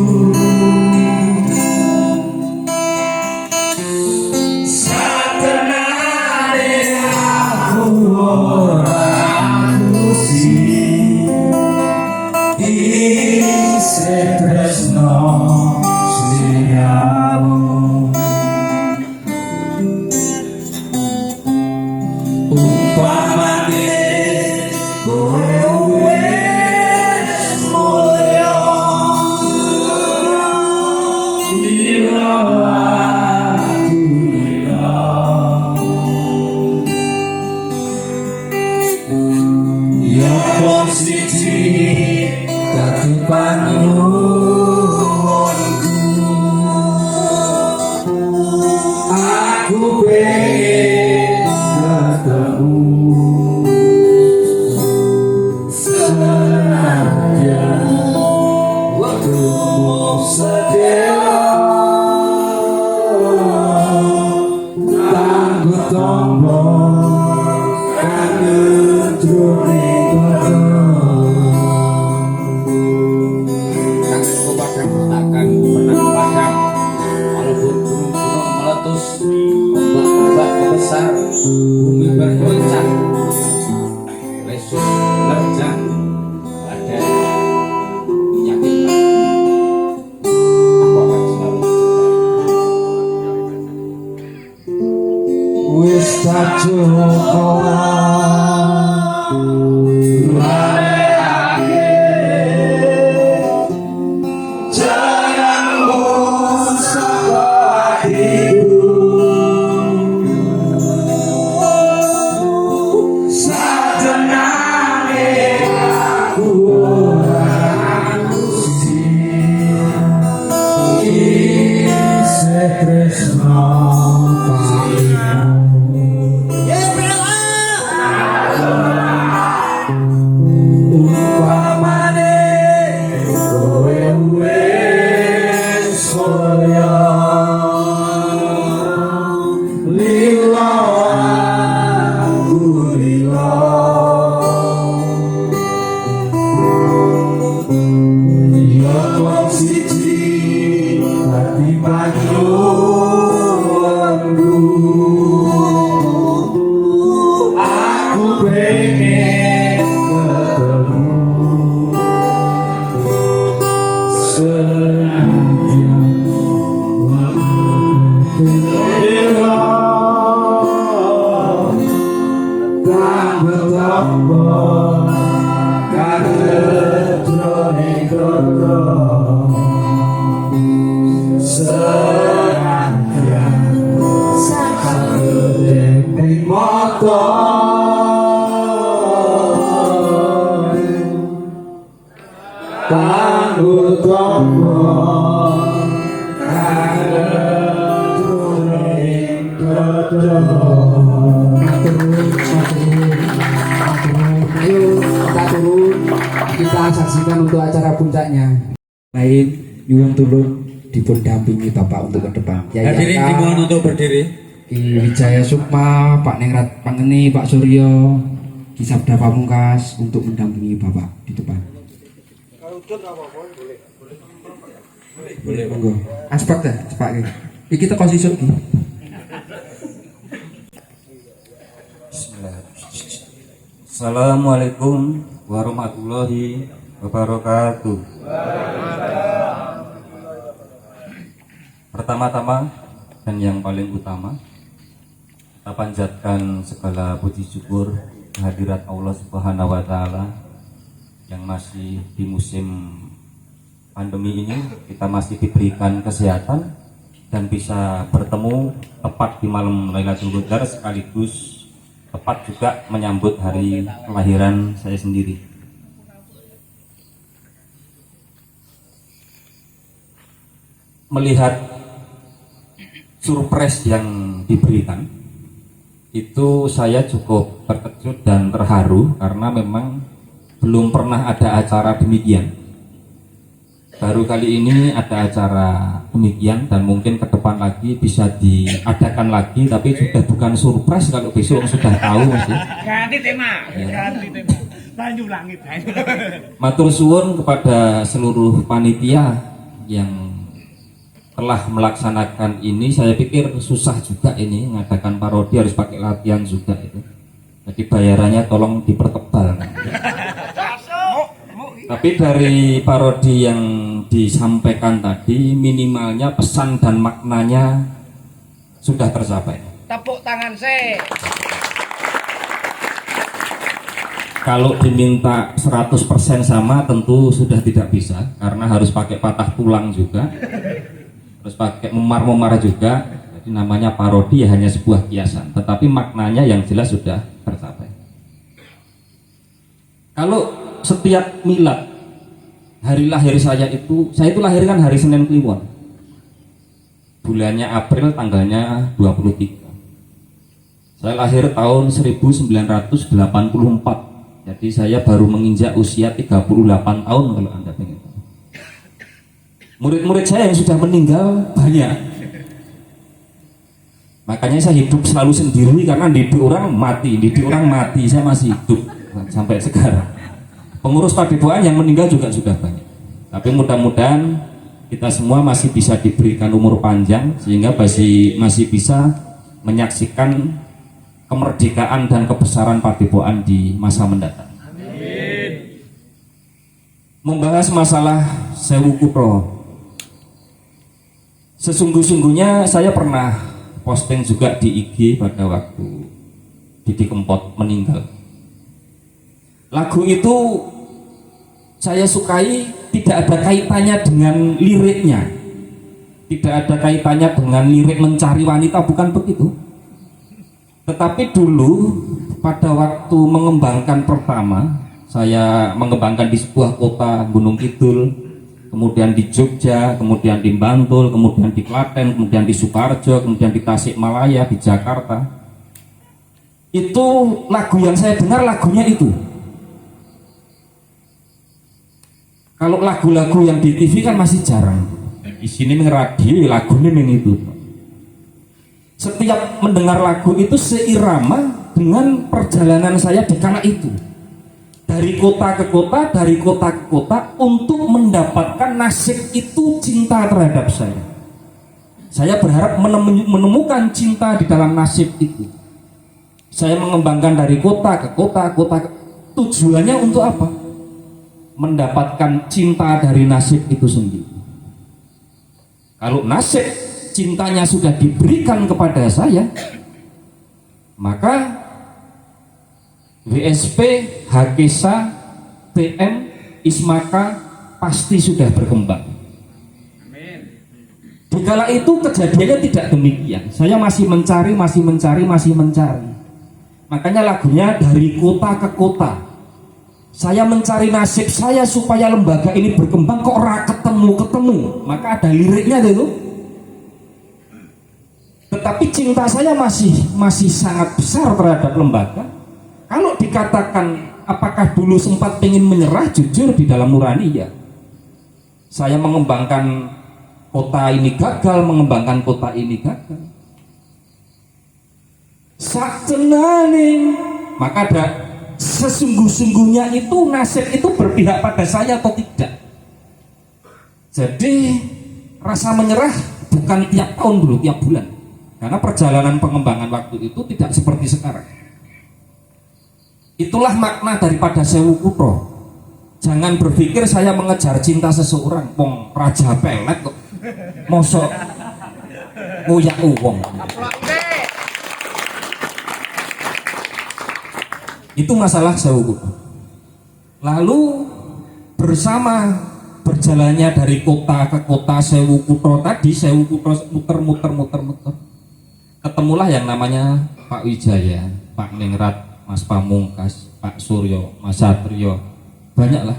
satenane aku ora kusi isih tresno sliramu umpamane kowe wis mulya lila aku lila ya wong siji dadi panuwunku aku pengen ketemu senajan waktumu sedih tangguh tombol kangen jroning Tanganku padam takkan pernah padam, walaupun gunung-gunung meletus, ombak-ombak membesar, bumi bergoncang, lesus terjang, badai menyakitkan. Aku akan selalu mencintai. wis tak coba melalekake jenengmu saka hatiku satenane aku ora gusti isih tresno umpamane kowe wis mulya lila aku lila ya wong siji dadi panuwunku aku pengen ketemu senajan waktu lila tak betapa kangen jroning dada senajan sakgedeng ning mata tangguh tombol kangen jroning dada Ayo kita turun, kita saksikan untuk acara puncaknya. Lain nyuwun tulung dipun dampingi Bapak untuk ke depan. Hadirin dimohon untuk berdiri. Ki Wijaya Sukma, Pak Ningrat Pangeni, Pak Suryo, Ki Sabda Pamungkas untuk mendampingi Bapak di depan. Boleh, monggo. Aspek dah, cepat iki. Kita kasih isuk iki. Assalamualaikum warahmatullahi wabarakatuh. Pertama-tama dan yang paling utama, kita panjatkan segala puji syukur kehadirat Allah Subhanahu wa Ta'ala yang masih di musim pandemi ini kita masih diberikan kesehatan dan bisa bertemu tepat di malam Lailatul Qadar, sekaligus tepat juga menyambut hari kelahiran saya sendiri. Melihat surprise yang diberikan, itu saya cukup terkejut dan terharu karena memang belum pernah ada acara demikian. Baru kali ini ada acara demikian dan mungkin ke depan lagi bisa diadakan lagi, tapi sudah bukan surprise kalau besok sudah tahu mesti. Ganti tema. Ganti tema. Lanjut langit. Matur suwun kepada seluruh panitia yang telah melaksanakan ini. Saya pikir susah juga ini mengadakan parodi, harus pakai latihan juga itu. Jadi bayarannya tolong dipertebal. Tapi dari parodi yang disampaikan tadi, minimalnya pesan dan maknanya sudah tercapai. Tepuk tangan saya. Kalau diminta 100% sama tentu sudah tidak bisa, karena harus pakai patah tulang juga, harus pakai memar-memar juga. Jadi namanya parodi ya hanya sebuah kiasan, tetapi maknanya yang jelas sudah tercapai. Kalau setiap milad hari lahir saya itu lahir kan hari Senin Kliwon, bulannya April, tanggalnya 23. Saya lahir tahun 1984, jadi saya baru menginjak usia 38 tahun kalau Anda pengen tahu. Murid-murid saya yang sudah meninggal banyak, makanya saya hidup selalu sendiri karena didik orang mati, saya masih hidup sampai sekarang. Pengurus padepokan yang meninggal juga sudah banyak. Tapi mudah-mudahan kita semua masih bisa diberikan umur panjang sehingga masih bisa menyaksikan kemerdekaan dan kebesaran padepokan di masa mendatang. Amin. Membahas masalah Sewu Kutha. Sesungguh-sungguhnya saya pernah posting juga di IG pada waktu Didi Kempot meninggal. Lagu itu saya sukai, tidak ada kaitannya dengan liriknya, tidak ada kaitannya dengan lirik mencari wanita, bukan begitu. Tetapi dulu pada waktu mengembangkan pertama, saya mengembangkan di sebuah kota Gunung Kidul, kemudian di Jogja, kemudian di Bantul, kemudian di Klaten, kemudian di Sukoharjo, kemudian di Tasikmalaya, di Jakarta. Itu lagu yang saya dengar lagunya itu. Kalau lagu-lagu yang di TV kan masih jarang. Di sini radio lagunya yang itu. Setiap mendengar lagu itu seirama dengan perjalanan saya di kala itu. Dari kota ke kota untuk mendapatkan nasib itu cinta terhadap saya. Saya berharap menemukan cinta di dalam nasib itu. Saya mengembangkan dari kota ke kota. Tujuannya untuk apa? Mendapatkan cinta dari nasib itu sendiri. Kalau nasib cintanya sudah diberikan kepada saya, maka WSP, Hakesa, TM, Ismaka pasti sudah berkembang. Di kala itu kejadiannya tidak demikian. Saya masih mencari. Makanya lagunya dari kota ke kota. Saya mencari nasib saya supaya lembaga ini berkembang, kok ora ketemu. Maka ada liriknya itu. tetapi cinta saya masih sangat besar terhadap lembaga. Kalau dikatakan apakah dulu sempat ingin menyerah, jujur di dalam nurani ya. Saya mengembangkan kota ini gagal, mengembangkan kota ini gagal. Saktenane, maka ada sesungguh-sungguhnya itu nasib itu berpihak pada saya atau tidak. Jadi rasa menyerah bukan tiap tahun dulu, tiap bulan. Karena perjalanan pengembangan waktu itu tidak seperti sekarang. Itulah makna daripada Sewu Kutha. Jangan berpikir saya mengejar cinta seseorang, wong raja pelet kok. Mosok ngoyak wong. Itu masalah Sewu Kutha. Lalu bersama berjalannya dari kota ke kota Sewu Kutha tadi, Sewu Kutha muter. Ketemulah yang namanya Pak Wijaya, Pak Ningrat, Mas Pamungkas, Pak Suryo, Mas Satrio, banyaklah.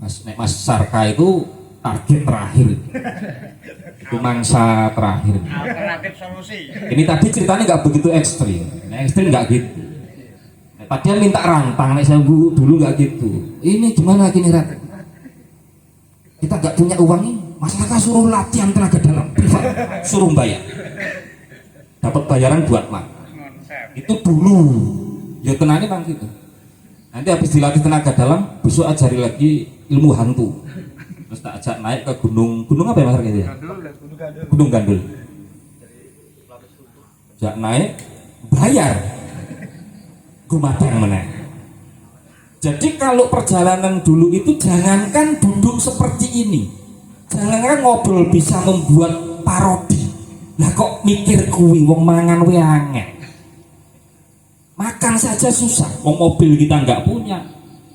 Mas Sarka itu target terakhir, itu mangsa terakhir. Alternatif solusi. Ini tadi ceritanya nggak begitu ekstrim, ekstrim nggak gitu. Tadi dia minta rantang, saya dulu nggak gitu. Ini gimana gini Rat? Kita nggak punya uang ini, masyarakat suruh latihan tenaga dalam privat, suruh bayar, dapat bayaran buat mak. Itu dulu, ya tenangnya bang gitu. Nanti habis dilatih tenaga dalam, besok ajari lagi ilmu hantu. Terus tak ajak naik ke gunung apa ya mas Arka ya? Gunung Gandul. Ajak naik, bayar. Gumadang meneh. Jadi kalau perjalanan dulu itu jangankan duduk seperti ini, jangankan ngobrol bisa membuat parodi. Lah kok mikir kuwi wong mangan we angel. Makan saja susah, wong mobil kita nggak punya,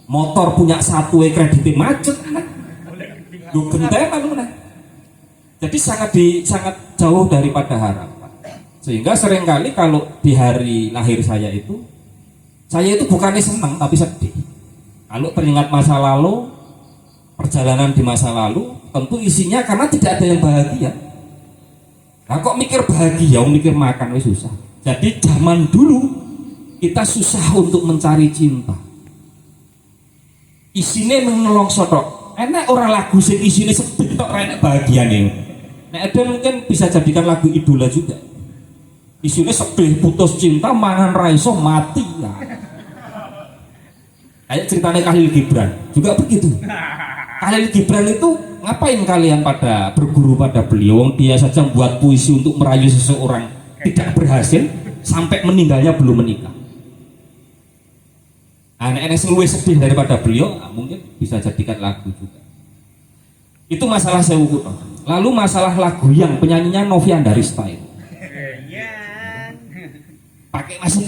motor punya satu kreditnya macet, lu gentenan mana? Jadi sangat jauh daripada harapan. Sehingga seringkali kalau di hari lahir saya itu bukannya senang tapi sedih. Kalau teringat masa lalu, perjalanan di masa lalu, tentu isinya karena tidak ada yang bahagia. Nah kok mikir bahagia, mikir makan wis susah. Jadi zaman dulu kita susah untuk mencari cinta. Isine menolong sotok. Enak orang lagu sing isine sedih tok enak bahagiane. Nek ada mungkin bisa jadikan lagu idola juga. Isine sedih, putus cinta, mangan ra iso, mati ya. Kayak ceritanya Khalil Gibran juga begitu. Khalil Gibran itu ngapain kalian pada berguru pada beliau? Dia saja membuat puisi untuk merayu seseorang tidak berhasil sampai meninggalnya belum menikah. Anak-anak yang lebih sedih daripada beliau, mungkin bisa jadikan lagu juga. Itu masalah Sewu Kutha. Lalu masalah lagu yang penyanyinya Novia Andarista itu.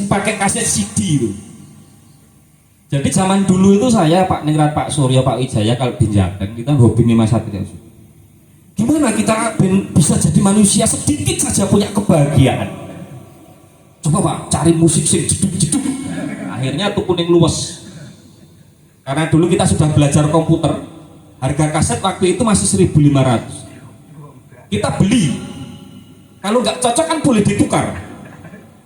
Pakai kaset CD itu. Jadi zaman dulu itu saya Pak Ningrat, Pak Suryo, Pak Wijaya kalau di Jateng kita hobi Mas Satrio. Gimana kita bisa jadi manusia sedikit saja punya kebahagiaan? Coba Pak cari musik sing jeduk-jeduk. Akhirnya tuh kuning luwes. Karena dulu kita sudah belajar komputer, harga kaset waktu itu masih 1.500. Kita beli. Kalau nggak cocok kan boleh ditukar.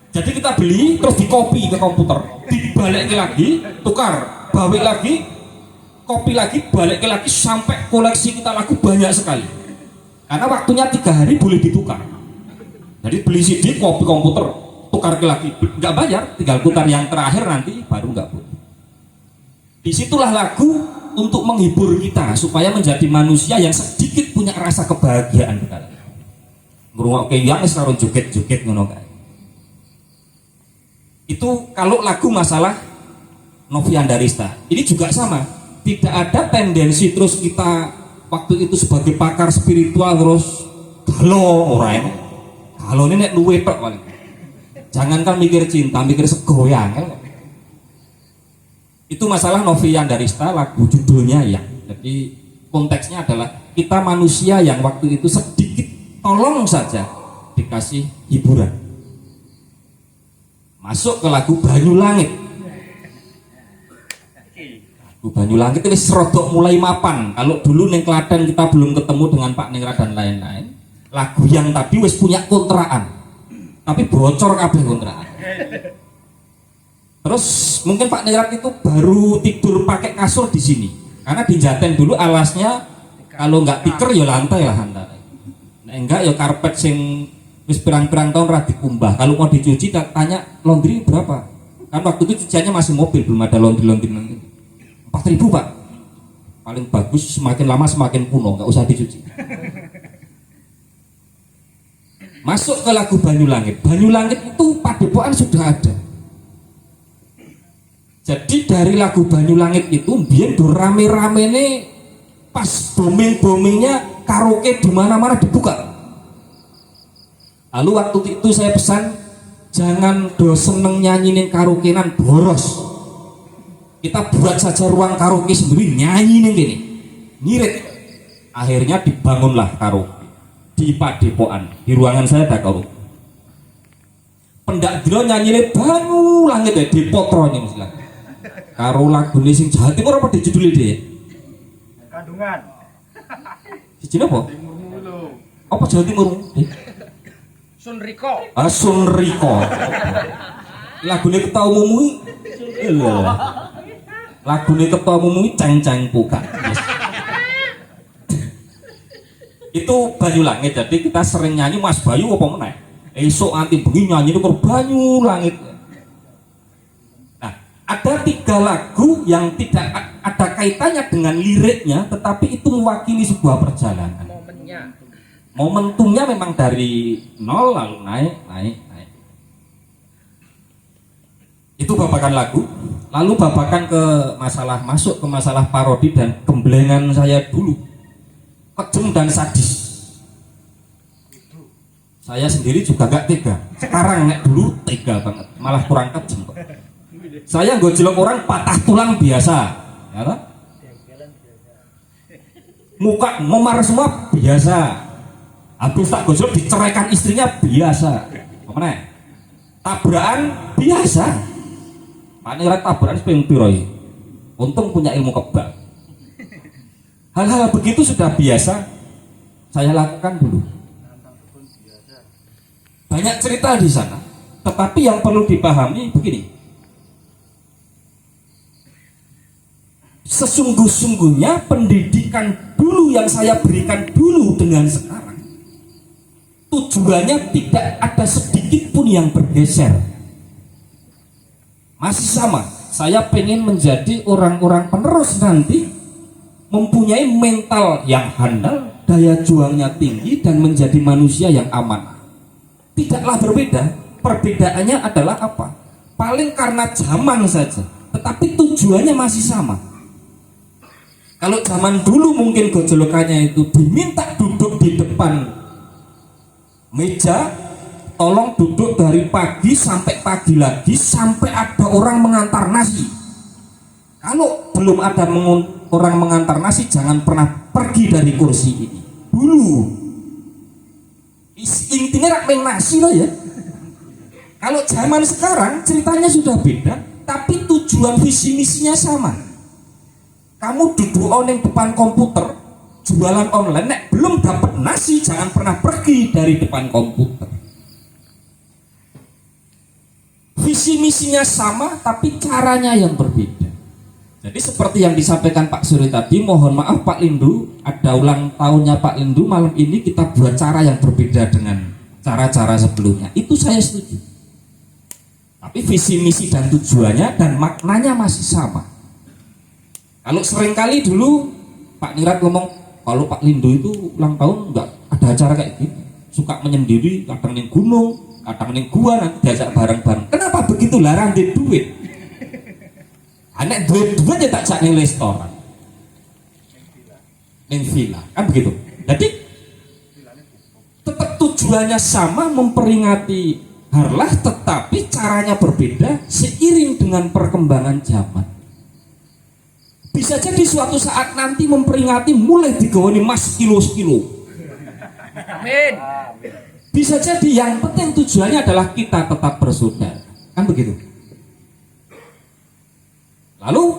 Jadi kita beli terus dikopi ke komputer, dibalik lagi, tukar, balik lagi, kopi lagi, balik lagi sampai koleksi kita lagu banyak sekali. Karena waktunya 3 hari boleh ditukar. Jadi beli CD, kopi komputer, tukar lagi, nggak bayar, tinggal putar yang terakhir nanti baru nggak boleh. Disitulah lagu untuk menghibur kita supaya menjadi manusia yang sedikit punya rasa kebahagiaan kita. Ngrungokke yang karo joget-joget ngono kae. Itu kalau lagu masalah Novia Andarista. Ini juga sama, tidak ada tendensi terus kita waktu itu sebagai pakar spiritual terus halo orang halo ini nek luwe tok paling. Jangankan mikir cinta, mikir segoyang. Itu masalah Novia Andarista, lagu judulnya ya. Jadi konteksnya adalah kita manusia yang waktu itu sedikit tolong saja dikasih hiburan. Masuk ke lagu Banyu Langit. Lagu Banyu Langit ini serodok mulai mapan. Kalau dulu neng Klaten kita belum ketemu dengan Pak Ningrat dan lain-lain. lagu yang tadi wis punya kontrakan tapi bocor kabeh kontrakan. Terus mungkin Pak Ningrat itu baru tidur pakai kasur di sini karena di Jaten dulu alasnya kalau nggak tikar ya lantai lah antara. Nah, enggak ya karpet sing wis pirang-pirang tahun ra dikumbah. Kalau mau dicuci tanya laundry berapa? Kan waktu itu cuciannya masih mobil, belum ada laundry 4.000 Pak. Paling bagus, semakin lama semakin kuno, nggak usah dicuci. Masuk ke lagu Banyulangit. Banyulangit itu Padepokan sudah ada. Jadi dari lagu Banyulangit itu biar rame-rame nih pas booming-boomingnya karaoke di mana-mana dibuka. Lalu waktu itu saya pesan jangan do seneng nyanyinin karaokean boros. Kita buat saja ruang karaoke sendiri nyanyinin gini. Ngirit. Akhirnya dibangunlah karaoke di Padepokan. Di ruangan saya ada karaoke. Pendak dino nyanyine Banyulangit ya di potronya misalnya. Karo lagu ini sing Jawa Timur apa dijuduli deh? Kandungan. Siji apa? Apa Jawa Timur? Sunriko. Ah Sunriko. Lagune Ketua Umum Lagune Ketua Umum ceng-ceng puka. Itu Banyulangit. Jadi kita sering nyanyi Mas Bayu apa meneh? Esok anti bengi nyanyi itu Banyulangit. Ada 3 lagu yang tidak ada kaitannya dengan liriknya, tetapi itu mewakili sebuah perjalanan. Momentumnya memang dari nol lalu naik. Itu babakan lagu. Lalu babakan masuk ke masalah parodi dan gemblengan saya dulu. Kejem dan sadis. Saya sendiri juga gak tega. Sekarang dulu tega banget, malah kurang kejem kok. Saya gojlok orang patah tulang biasa, ya kan? Muka memar semua biasa. Habis tak gojlok diceraikan istrinya biasa. Mana? Tabrakan biasa. Pak Ningrat tabrakan sepeng piroi. Untung punya ilmu kebal. Hal-hal begitu sudah biasa saya lakukan dulu. Banyak cerita di sana, tetapi yang perlu dipahami begini. Sesungguh-sungguhnya pendidikan dulu yang saya berikan dulu dengan sekarang tujuannya tidak ada sedikit pun yang bergeser, masih sama. Saya pengen menjadi orang-orang penerus nanti, mempunyai mental yang handal, daya juangnya tinggi, dan menjadi manusia yang amanah. Tidaklah berbeda. Perbedaannya adalah apa? Paling karena zaman saja, tetapi tujuannya masih sama. Kalau zaman dulu mungkin gojolokannya itu diminta duduk di depan meja, tolong duduk dari pagi sampai pagi lagi sampai ada orang mengantar nasi. Kalau belum ada orang mengantar nasi, jangan pernah pergi dari kursi ini. Dulu intinya rak nasi loh ya. Kalau zaman sekarang ceritanya sudah beda, tapi tujuan visi misinya sama. Kamu duduk di depan komputer jualan online, nek belum dapat nasi jangan pernah pergi dari depan komputer. Visi misinya sama tapi caranya yang berbeda. Jadi seperti yang disampaikan Pak Suri tadi, mohon maaf Pak Lindu, ada ulang tahunnya Pak Lindu, malam ini kita buat cara yang berbeda dengan cara-cara sebelumnya. Itu saya setuju. Tapi visi misi dan tujuannya dan maknanya masih sama. Kalau seringkali dulu Pak Ningrat ngomong kalau Pak Lindu itu ulang tahun enggak ada acara kayak gini, suka menyendiri, kadang ning gunung, kadang ning gua, nanti diajak bareng-bareng. Kenapa begitu? Larang di duit. Anak duit ya tak jak ning restoran, ning villa, kan begitu. Jadi tetap tujuannya sama, memperingati harlah, tetapi caranya berbeda seiring dengan perkembangan zaman. Bisa jadi suatu saat nanti memperingati mulai digawani mas kilo-kilo. Amin. Bisa jadi yang penting tujuannya adalah kita tetap bersaudara. Kan begitu. Lalu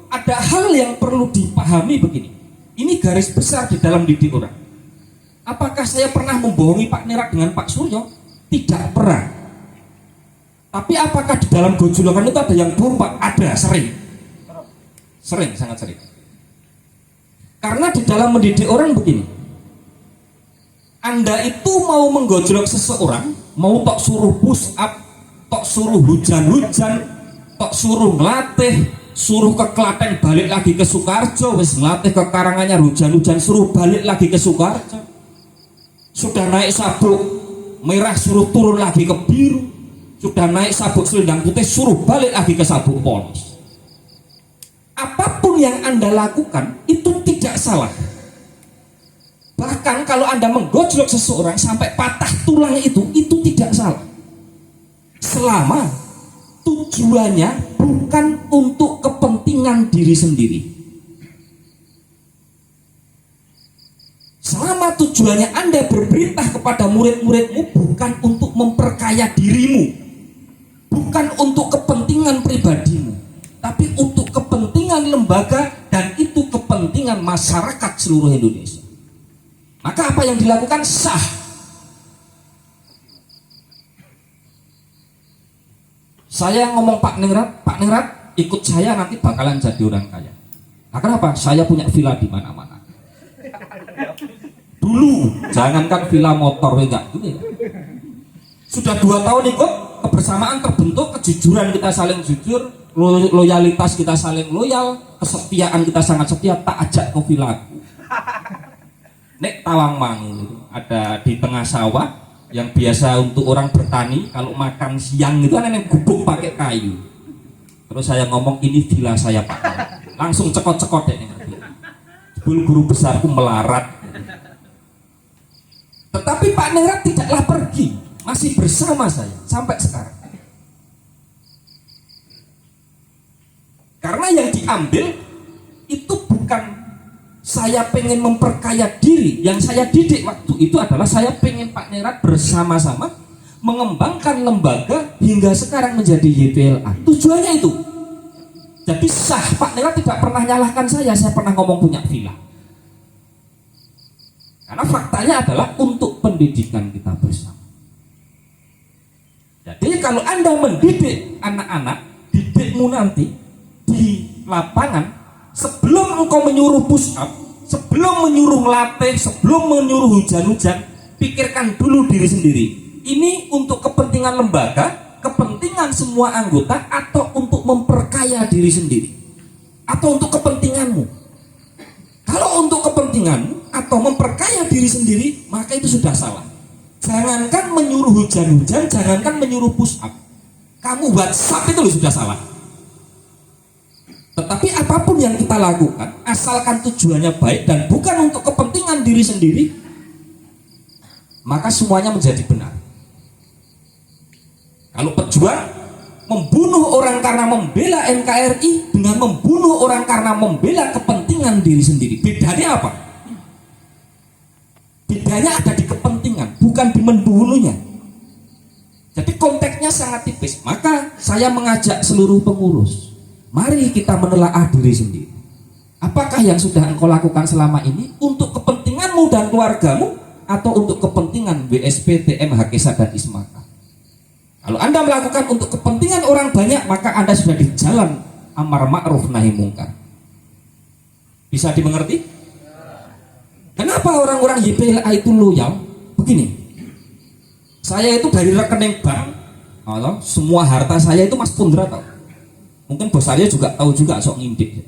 ada hal yang perlu dipahami begini. Ini garis besar di dalam didik orang. Apakah saya pernah membohongi Pak Nirad dengan Pak Suryo? Tidak pernah. Tapi apakah di dalam gojolokan itu ada yang bohong, Pak? Ada, sering. Sering, sangat sering. Karena di dalam mendidik orang begini, Anda itu mau menggojlok seseorang, mau tok suruh push up, tok suruh hujan-hujan, tok suruh ngelatih, suruh ke Klaten balik lagi ke Sukarjo, wis ngelatih ke Karanganyar hujan-hujan, suruh balik lagi ke Sukarjo. Sudah naik sabuk merah suruh turun lagi ke biru, sudah naik sabuk selendang putih suruh balik lagi ke sabuk polos. Apapun yang Anda lakukan itu tidak salah. Bahkan kalau Anda menggojlok seseorang sampai patah tulang itu tidak salah. Selama tujuannya bukan untuk kepentingan diri sendiri. Selama tujuannya Anda berperintah kepada murid-muridmu bukan untuk memperkaya dirimu, bukan untuk kepentingan pribadimu, tapi untuk kepentingan lembaga, dan itu kepentingan masyarakat seluruh Indonesia. Maka apa yang dilakukan sah. Saya ngomong Pak Ningrat ikut saya nanti bakalan jadi orang kaya. Nah, kenapa? Saya punya villa di mana-mana. Dulu, jangankan villa motor enggak gitu ya. Sudah 2 tahun ikut, kebersamaan terbentuk, kejujuran kita saling jujur, loyalitas kita saling loyal, kesetiaan kita sangat setia. Tak ajak ke villaku. Nek Tawangmangu ada di tengah sawah yang biasa untuk orang bertani, kalau makan siang itu kan nenek gubuk pakai kayu. Terus saya ngomong ini villa saya Pak. Langsung cekot-cekot deh. Guru besarku melarat. Tetapi Pak Ningrat tidaklah pergi, masih bersama saya sampai sekarang. Karena yang diambil itu bukan saya pengen memperkaya diri, yang saya didik waktu itu adalah saya pengen Pak Ningrat bersama-sama mengembangkan lembaga hingga sekarang menjadi YPLA. Tujuannya itu. Jadi sah, Pak Ningrat tidak pernah nyalahkan saya pernah ngomong punya villa. Karena faktanya adalah untuk pendidikan kita bersama. Jadi kalau Anda mendidik anak-anak, didikmu nanti di lapangan, sebelum engkau menyuruh push up, sebelum menyuruh ngelatih, sebelum menyuruh hujan-hujan, pikirkan dulu diri sendiri. Ini untuk kepentingan lembaga, kepentingan semua anggota, atau untuk memperkaya diri sendiri, atau untuk kepentinganmu. Kalau untuk kepentinganmu atau memperkaya diri sendiri, maka itu sudah salah. Jangankan menyuruh hujan-hujan, jangankan menyuruh push up, kamu WhatsApp itu sudah salah. Tetapi apapun yang kita lakukan, asalkan tujuannya baik dan bukan untuk kepentingan diri sendiri, maka semuanya menjadi benar. Kalau pejuang membunuh orang karena membela NKRI dengan membunuh orang karena membela kepentingan diri sendiri, bedanya apa? Bedanya ada di kepentingan, bukan di membunuhnya. Jadi konteksnya sangat tipis. Maka saya mengajak seluruh pengurus, mari kita menelaah diri sendiri. Apakah yang sudah engkau lakukan selama ini untuk kepentinganmu dan keluargamu, atau untuk kepentingan WSP, TM, Hakesa, dan Ismaka? Kalau Anda melakukan untuk kepentingan orang banyak, maka Anda sudah di jalan amar ma'ruf nahi mungkar. Bisa dimengerti? Kenapa orang-orang YPLA itu loyal? Begini, saya itu dari rekening bank, semua harta saya itu Mas Pundra tahu. Mungkin bos saya juga tahu juga, sok ngintip.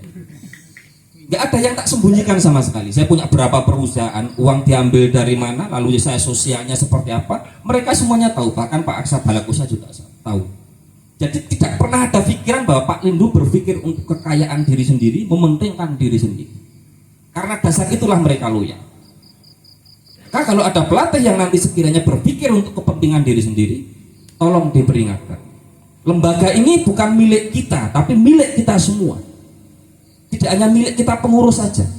Gak ada yang tak sembunyikan sama sekali. Saya punya berapa perusahaan, uang diambil dari mana, lalu saya sosialnya seperti apa, mereka semuanya tahu. Bahkan Pak Aksa Balakusa juga tahu. Jadi tidak pernah ada pikiran bahwa Pak Lindu berpikir untuk kekayaan diri sendiri, mementingkan diri sendiri. Karena dasar itulah mereka loyal. Maka kalau ada pelatih yang nanti sekiranya berpikir untuk kepentingan diri sendiri, tolong diperingatkan. Lembaga ini bukan milik kita, tapi milik kita semua. Tidak hanya milik kita pengurus saja,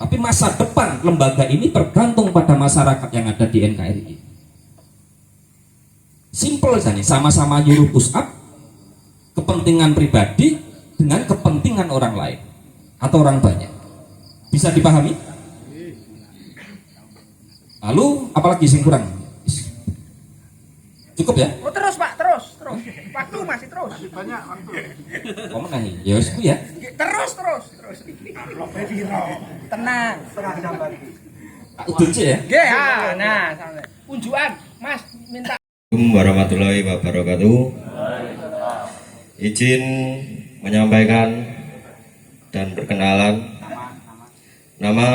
tapi masa depan lembaga ini tergantung pada masyarakat yang ada di NKRI. Simple saja, sama-sama nyuruh push up, kepentingan pribadi dengan kepentingan orang lain atau orang banyak. Bisa dipahami? Lalu apalagi sing kurang? Cukup ya? Oh, terus Pak, terus. Waktu masih terus. Kok menang ya? Ya wis ku ya. Terus. Tenang. Tak udun sih ya. Nggih, nah, sampai. Unjukan, Mas, minta Assalamualaikum warahmatullahi wabarakatuh. Izin menyampaikan dan perkenalan. Nama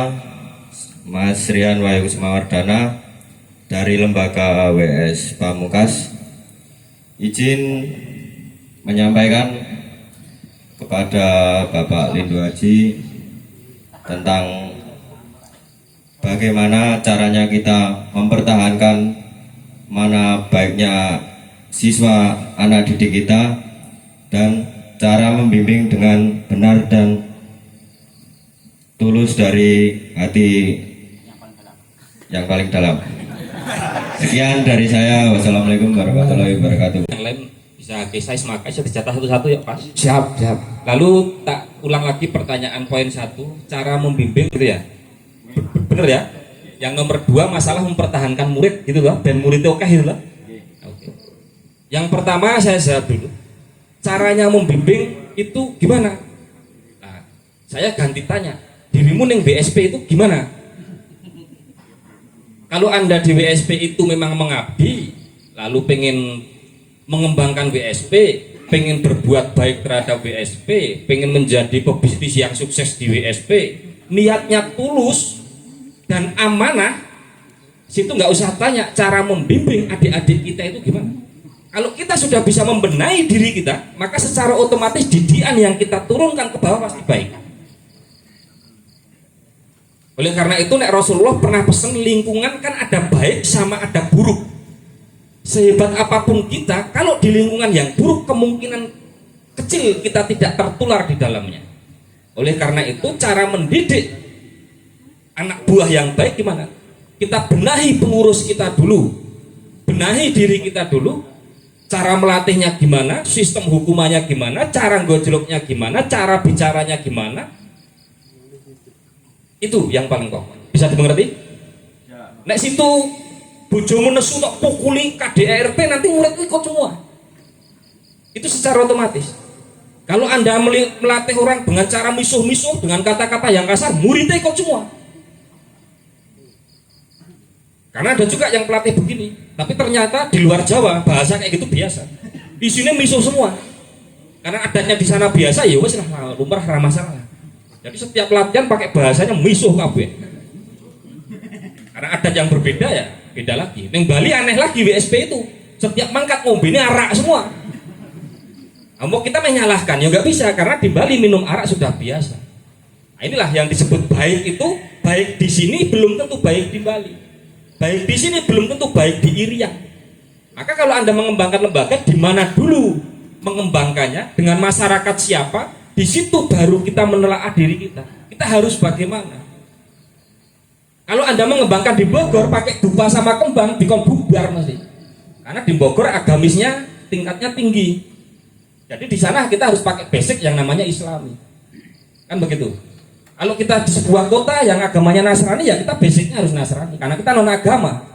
Mas Rian Wahyu Kusumawardana dari Lembaga AWS Pamungkas. Izin menyampaikan kepada Bapak Lindu Haji tentang bagaimana caranya kita mempertahankan mana baiknya siswa anak didik kita dan cara membimbing dengan benar dan tulus dari hati yang paling dalam. Sekian dari saya. Wassalamualaikum warahmatullahi wabarakatuh. Yang lain bisa kisah maka bisa dicatat satu-satu ya Pak. Siap. Lalu tak ulang lagi pertanyaan poin 1, cara membimbing gitu ya. Bener ya? Yang nomor 2 masalah mempertahankan murid gitu loh, dan muridnya oke gitu loh. Oke. Yang pertama saya jawab dulu. Caranya membimbing itu gimana? Nah, saya ganti tanya. Dirimu neng BSP itu gimana? Kalau Anda di WSP itu memang mengabdi, lalu pengen mengembangkan WSP, pengen berbuat baik terhadap WSP, pengen menjadi pebisnis yang sukses di WSP, niatnya tulus dan amanah, situ nggak usah tanya cara membimbing adik-adik kita itu gimana. Kalau kita sudah bisa membenahi diri kita, maka secara otomatis didikan yang kita turunkan ke bawah pasti baik. Oleh karena itu Nek Rasulullah pernah pesan lingkungan kan ada baik sama ada buruk. Sehebat apapun kita, kalau di lingkungan yang buruk kemungkinan kecil kita tidak tertular di dalamnya. Oleh karena itu cara mendidik anak buah yang baik gimana? Kita benahi pengurus kita dulu, benahi diri kita dulu. Cara melatihnya gimana, sistem hukumannya gimana, cara gojloknya gimana, cara bicaranya gimana. Itu yang paling pokok. Bisa dimengerti? Nek situ bojomu nesu tok pukuli KDRT nanti murid ikut semua. Itu secara otomatis. Kalau Anda melatih orang dengan cara misuh-misuh, dengan kata-kata yang kasar, muridnya ikut semua. Karena ada juga yang pelatih begini, tapi ternyata di luar Jawa bahasa kayak gitu biasa. Di sini misuh semua. Karena adatnya di sana biasa, ya wes lah, lumrah ramah masalah. Jadi setiap latihan pakai bahasanya misuh kabeh. Karena adat yang berbeda ya, beda lagi. Neng Bali aneh lagi WSP itu. Setiap mangkat ngombene arak semua. Mau kita menyalahkan ya nggak bisa karena di Bali minum arak sudah biasa. Nah, inilah yang disebut baik itu, baik di sini belum tentu baik di Bali. Baik di sini belum tentu baik di Irian. Maka kalau Anda mengembangkan lembaga, di mana dulu mengembangkannya, dengan masyarakat siapa, di situ baru kita menelaah diri kita. Kita harus bagaimana? Kalau Anda mengembangkan di Bogor pakai dupa sama kembang, dikon bubar mesti. Karena di Bogor agamisnya tingkatnya tinggi. Jadi di sana kita harus pakai basic yang namanya Islami. Kan begitu. Kalau kita di sebuah kota yang agamanya Nasrani, ya kita basicnya harus Nasrani. Karena kita non agama.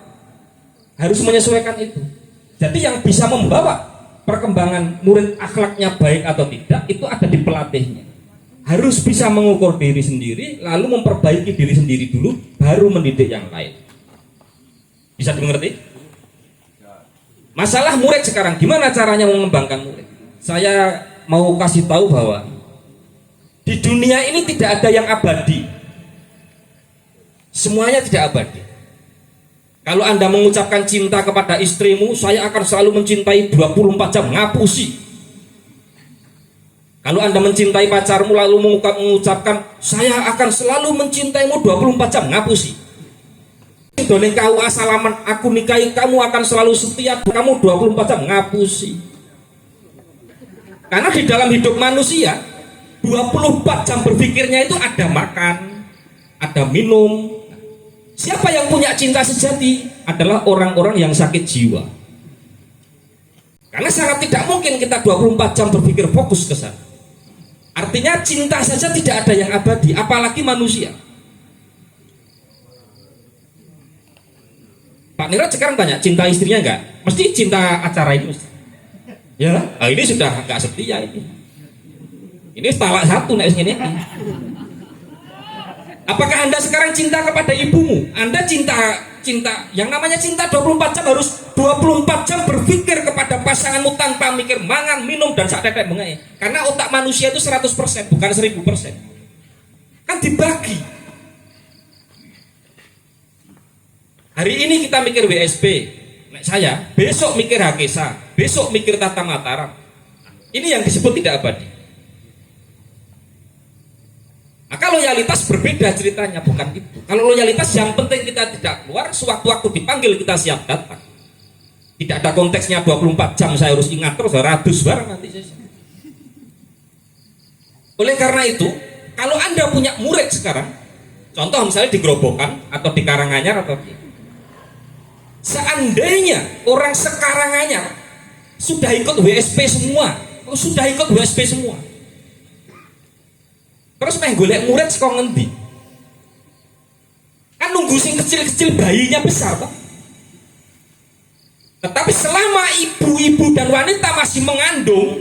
Harus menyesuaikan itu. Jadi yang bisa membawa perkembangan murid akhlaknya baik atau tidak itu ada di pelatihnya. Harus bisa mengukur diri sendiri, lalu memperbaiki diri sendiri dulu, baru mendidik yang lain. Bisa dimengerti? Masalah murid sekarang, gimana caranya mengembangkan murid? Saya mau kasih tahu bahwa di dunia ini tidak ada yang abadi. Semuanya tidak abadi. Kalau Anda mengucapkan cinta kepada istrimu, saya akan selalu mencintai 24 jam, ngapusi. Kalau Anda mencintai pacarmu lalu mengucapkan saya akan selalu mencintaimu 24 jam, ngapusi. Doleng kau asalaman, aku nikahi kamu akan selalu setia kamu 24 jam, ngapusi. Karena di dalam hidup manusia 24 jam berpikirnya itu ada makan, ada minum. Siapa yang punya cinta sejati adalah orang-orang yang sakit jiwa. Karena sangat tidak mungkin kita 24 jam berpikir fokus ke sana. Artinya cinta saja tidak ada yang abadi, apalagi manusia. Pak Ningrat sekarang tanya cinta istrinya enggak? Mesti cinta acara ini mesti. Ya, ini sudah enggak setia ini. Ini talak satu nek ini. Apakah Anda sekarang cinta kepada ibumu? Anda cinta yang namanya cinta 24 jam harus 24 jam berpikir kepada pasanganmu tanpa mikir mangan, minum dan sak tetek bengai. Karena otak manusia itu 100%, bukan 1000%. Kan dibagi. Hari ini kita mikir WSP, nek saya, besok mikir Hakesa, besok mikir Tata Mataram. Ini yang disebut tidak abadi. Maka loyalitas berbeda ceritanya, bukan itu. Kalau loyalitas yang penting kita tidak keluar, sewaktu-waktu dipanggil kita siap datang. Tidak ada konteksnya 24 jam saya harus ingat terus, ratus barang nanti saya. Oleh karena itu, kalau Anda punya murid sekarang, contoh misalnya di Grobogan atau di Karanganyar atau di, seandainya orang sekaranganyar sudah ikut WSP semua, terus main golek murid saka ngendi? Kan nunggu sing kecil-kecil bayinya besar, Pak. Tetapi selama ibu-ibu dan wanita masih mengandung,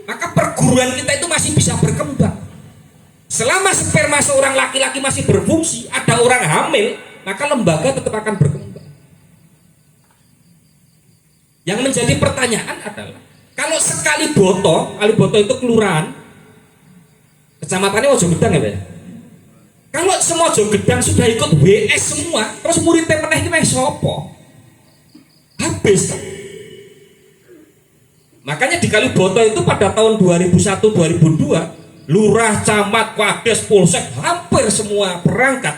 maka perguruan kita itu masih bisa berkembang. Selama sperma seorang laki-laki masih berfungsi, ada orang hamil, maka lembaga tetap akan berkembang. Yang menjadi pertanyaan adalah, kalau sekali boto itu kelurahan, kecamatannya Mojo Gedang ya Pak ya? Kalau semua Mojo Gedang sudah ikut WS semua, terus muridnya meneh iki meh sapa? Habis. Makanya di Kaliboto itu pada tahun 2001-2002, lurah, camat, kades, polsek hampir semua berangkat.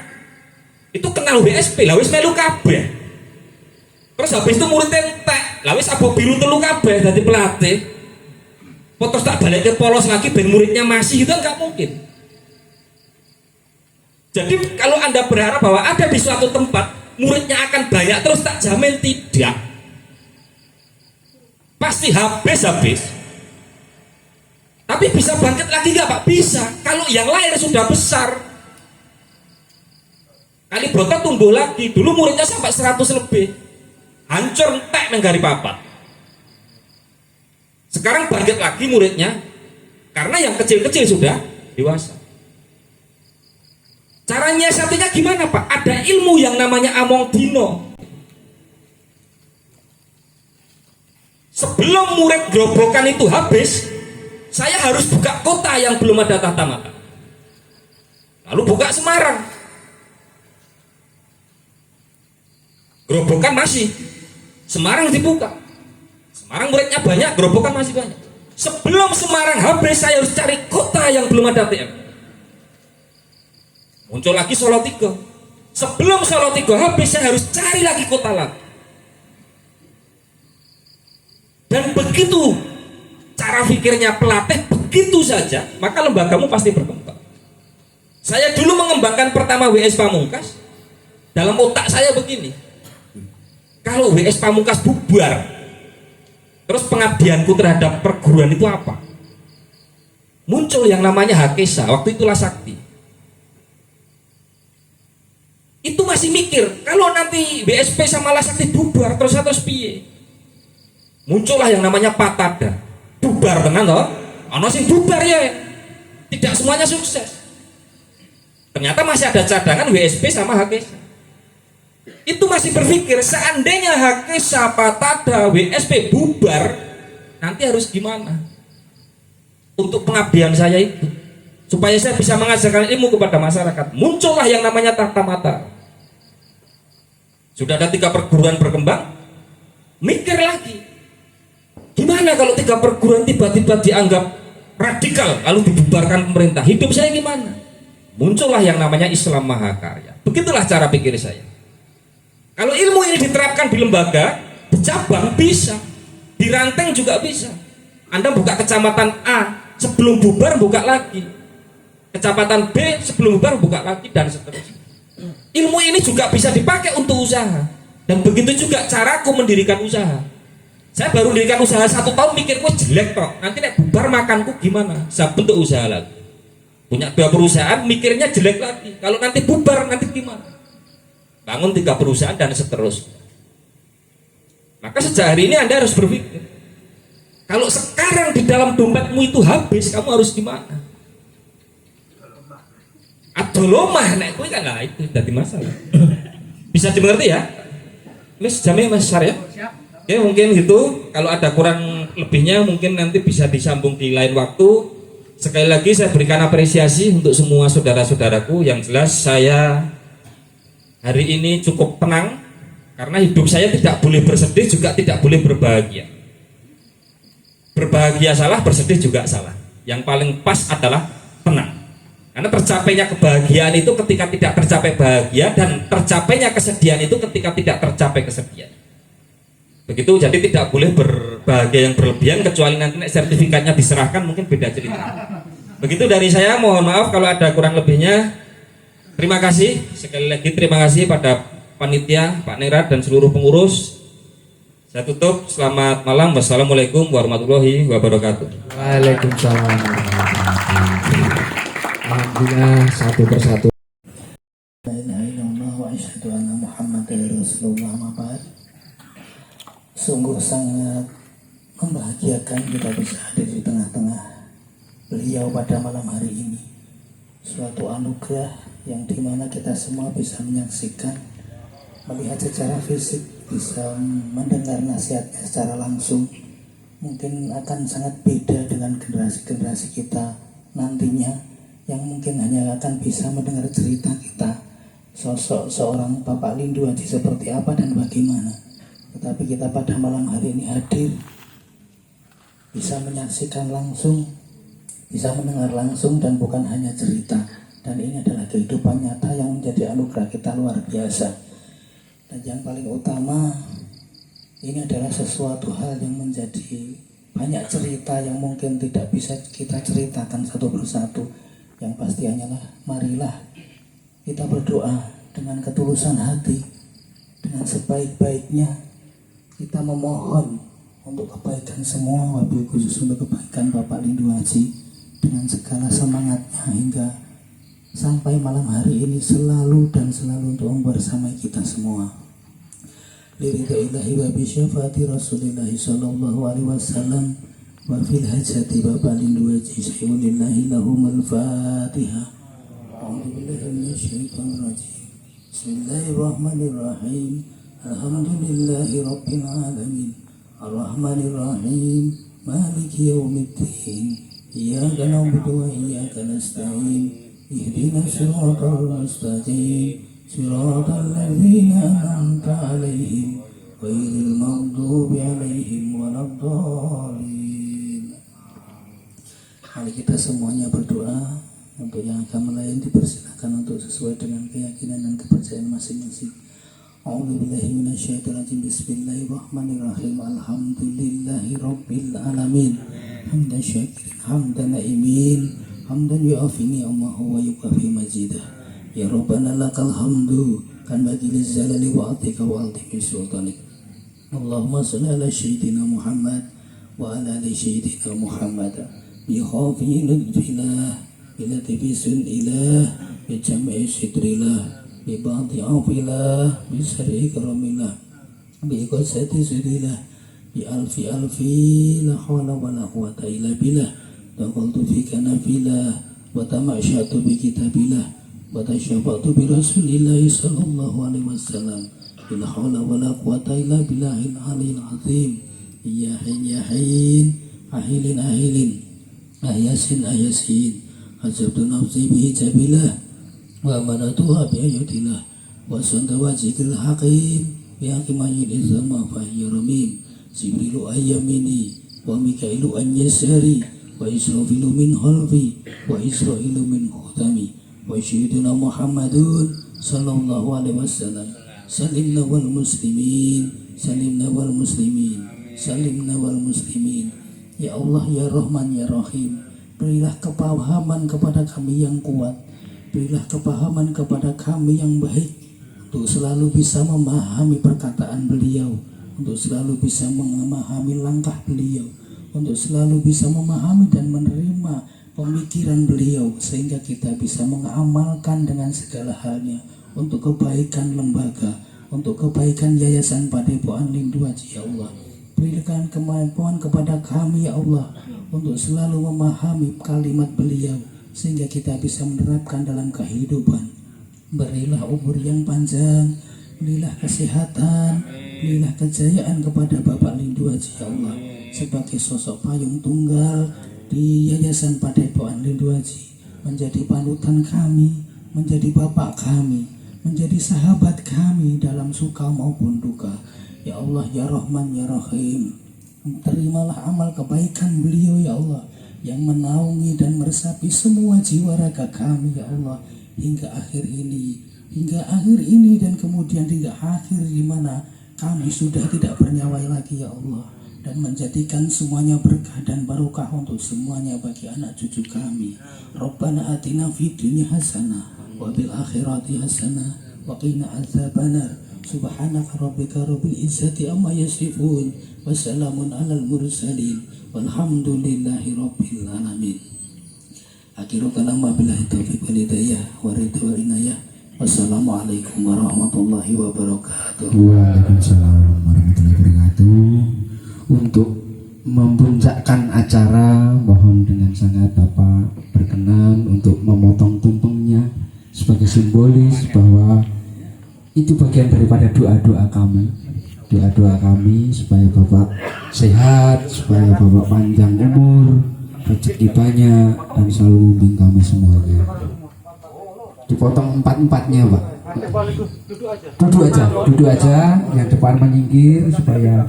Itu kenal WSP, lah wis melu kabeh. Terus habis itu muridnya entek, lah wis abo biru telu kabeh dadi pelatih. Terus tak balik ke polos lagi ben muridnya masih, itu nggak mungkin. Jadi kalau Anda berharap bahwa ada di suatu tempat muridnya akan banyak terus, tak jamin tidak. Pasti habis. Tapi bisa bangkit lagi nggak Pak? Bisa. Kalau yang lain sudah besar. Kaliboto tumbuh lagi. Dulu muridnya sampai 100 lebih. Hancur entek nenggari papat. Sekarang bangkit lagi muridnya karena yang kecil-kecil sudah dewasa. Cara nyiasatinya gimana Pak? Ada ilmu yang namanya Among Dino. Sebelum murid Grobogan itu habis, saya harus buka kota yang belum ada tata mata. Lalu buka Semarang. Grobogan masih, Semarang dibuka. Semarang muridnya banyak, Grobogan masih banyak. Sebelum Semarang habis, saya harus cari kota yang belum ada TM. Muncul lagi Solo 3. Sebelum Solo 3 habis, saya harus cari lagi kota lagi. Dan begitu cara pikirnya pelatih, begitu saja, maka lembagamu pasti berkembang. Saya dulu mengembangkan pertama WS Pamungkas, dalam otak saya begini, kalau WS Pamungkas bubar, terus pengabdianku terhadap perguruan itu apa? Muncul yang namanya Hakesa, waktu itulah Sakti. Itu masih mikir, kalau nanti BSP sama Lasakti bubar, terus piye? Muncullah yang namanya Patada. Bubar tenan toh? Ana sing bubar ya. Tidak semuanya sukses. Ternyata masih ada cadangan WSP sama Hakesa. Itu masih berpikir, seandainya Hakesa, Patada, WSP bubar, nanti harus gimana? Untuk pengabdian saya itu, supaya saya bisa mengajarkan ilmu kepada masyarakat. Muncullah yang namanya Tata Mata. Sudah ada 3 perguruan berkembang, mikir lagi, gimana kalau 3 perguruan tiba-tiba dianggap radikal lalu dibubarkan pemerintah, hidup saya gimana? Muncullah yang namanya Islam Mahakarya. Begitulah cara pikir saya. Kalau ilmu ini diterapkan di lembaga, bercabang bisa, di Ranteng juga bisa. Anda buka kecamatan A, sebelum bubar buka lagi, kecamatan B sebelum bubar buka lagi, dan seterusnya. Ilmu ini juga bisa dipakai untuk usaha, dan begitu juga caraku mendirikan usaha. Saya baru mendirikan usaha 1 tahun, mikir gue jelek toh, nanti nek bubar makanku gimana? Saya bentuk usaha lagi, punya 2 perusahaan, mikirnya jelek lagi, kalau nanti bubar nanti gimana? Bangun 3 perusahaan dan seterusnya. Maka sejak hari ini Anda harus berpikir, kalau sekarang di dalam dompetmu itu habis, kamu harus gimana? Adolomah nek kuwi kan lah itu jadi masalah. Bisa dimengerti ya? Ini sejamnya Mas Syar ya? Oke, mungkin gitu. Kalau ada kurang lebihnya mungkin nanti bisa disambung di lain waktu. Sekali lagi saya berikan apresiasi untuk semua saudara-saudaraku. Yang jelas saya hari ini cukup tenang karena hidup saya tidak boleh bersedih juga tidak boleh berbahagia. Berbahagia salah, bersedih juga salah. Yang paling pas adalah tenang. Karena tercapainya kebahagiaan itu ketika tidak tercapai bahagia, dan tercapainya kesedihan itu ketika tidak tercapai kesedihan. Begitu, jadi tidak boleh berbahagia yang berlebihan, kecuali nanti sertifikatnya diserahkan mungkin beda cerita. Begitu dari saya, mohon maaf kalau ada kurang lebihnya. Terima kasih, sekali lagi terima kasih pada panitia, Pak Ningrat dan seluruh pengurus. Saya tutup, selamat malam, wassalamualaikum warahmatullahi wabarakatuh. Waalaikumsalam. Alhamdulillah, satu persatu. Sungguh sangat membahagiakan kita bisa hadir di tengah-tengah beliau pada malam hari ini. Suatu anugerah yang dimana kita semua bisa menyaksikan, melihat secara fisik, bisa mendengar nasihatnya secara langsung. Mungkin akan sangat beda dengan generasi-generasi kita nantinya, yang mungkin hanya akan bisa mendengar cerita kita, sosok seorang Bapak Lindu Haji seperti apa dan bagaimana. Tetapi kita pada malam hari ini hadir, bisa menyaksikan langsung, bisa mendengar langsung, dan bukan hanya cerita. Dan ini adalah kehidupan nyata yang menjadi anugerah kita luar biasa. Dan yang paling utama, ini adalah sesuatu hal yang menjadi banyak cerita yang mungkin tidak bisa kita ceritakan satu persatu. Yang pasti hanyalah marilah kita berdoa dengan ketulusan hati, dengan sebaik-baiknya kita memohon untuk kebaikan semua, wabil khusus untuk kebaikan Bapak Lindu Haji, dengan segala semangatnya hingga sampai malam hari ini selalu dan selalu untuk membersamai kita semua. Liridaillahi wa bisyafaati Rasulillahi sallallahu alaihi wasallam wa fil hajati Bapak Lindu Haji syai'ulillahi lahumul fatihah. A'udzubillahi minasyaitonir rajim. Bismillahirrahmanirrahim. Alhamdulillahi rabbil alamin. Ar-Rahmanir Rahim. Maliki yaumiddin. Iyyaka na'budu wa iyyaka nasta'in. Ihdinas siratal mustaqim. Siratal ladzina an'amta 'alaihim ghairil maghdubi 'alaihim waladdallin. Mari kita semuanya berdoa. Untuk yang akan melayani dipersilakan untuk sesuai dengan keyakinan dan kepercayaan masing-masing. A'udzubillahi minasyaitonirrajim. Bismillahirrahmanirrahim. Alhamdulillahi rabbil alamin. Hamdan syakirin, hamdan na'imin, hamdan yu'afi ni'amahu wa yukafi majidah. Ya Rabbana lakal hamdu kan bagi lizzalali wa atika wa altimi sultanik. Allahumma salli ala sayyidina Muhammad wa ala ali sayyidina Muhammad. Bi khafi lutfillah, bi latifi sunillah, bi jam'i sidrillah, bi ba'di afillah, bi sari karamillah, bi qasati sudillah, bi alfi la hawla wa la quwata illa billah. Taqaltu fika nafilah wa tamashatu bi kitabillah wa tasyafatu bi rasulillahi sallallahu alaihi wasallam. La hawla wa la quwata illa billahil aliyil azim. Ya hin ya hin, ahilin ahilin, ayasin ayasin, hajabtu nafsi bi hijabillah wa manatuha bi ayatillah wa sandawajikil hakim bi hakimayil izama fahiyaramim. Jibrilu ayyamini wa mikailu an yasari wa israfilu min khalfi wa israilu min khutami wa syiduna Muhammadun sallallahu alaihi wasallam. Salimna wal muslimin, salimna wal muslimin, salimna wal muslimin. Ya Allah, ya Rahman, ya Rahim, berilah kepahaman kepada kami yang kuat, berilah kepahaman kepada kami yang baik, untuk selalu bisa memahami perkataan beliau, untuk selalu bisa memahami langkah beliau, untuk selalu bisa memahami dan menerima pemikiran beliau, sehingga kita bisa mengamalkan dengan segala halnya untuk kebaikan lembaga, untuk kebaikan Yayasan Padepokan Lindu Haji ya Allah. Berikan kemampuan kepada kami ya Allah untuk selalu memahami kalimat beliau sehingga kita bisa menerapkan dalam kehidupan. Berilah umur yang panjang, berilah kesehatan, berilah kejayaan kepada Bapak Lindu Haji ya Allah sebagai sosok payung tunggal di Yayasan Padepokan Lindu Haji, menjadi panutan kami, menjadi bapak kami, menjadi sahabat kami dalam suka maupun duka. Ya Allah, ya Rahman, ya Rahim, terimalah amal kebaikan beliau ya Allah yang menaungi dan meresapi semua jiwa raga kami ya Allah hingga akhir ini dan kemudian hingga akhir di mana kami sudah tidak bernyawa lagi ya Allah, dan menjadikan semuanya berkah dan barokah untuk semuanya bagi anak cucu kami. Rabbana atina fid dunya hasanah wa bil akhirati hasanah wa qina adzabannar. Subhanaka rabbika rabbil izzati amma yasifun wa salamun alal mursalin walhamdulillahi rabbil alamin. Akhiru kalam wabillahi taufiq wal hidayah wa ridha wa inayah. Wassalamualaikum warahmatullahi wabarakatuh. Waalaikumsalam warahmatullahi wabarakatuh. Untuk memuncakkan acara, mohon dengan sangat Bapak berkenan untuk memotong tumpengnya sebagai simbolis bahwa itu bagian daripada doa-doa kami supaya Bapak sehat, supaya Bapak panjang umur, rezeki banyak, dan selalu membimbing kami semuanya. Dipotong empat-empatnya Pak. Duduk aja, yang depan menyingkir supaya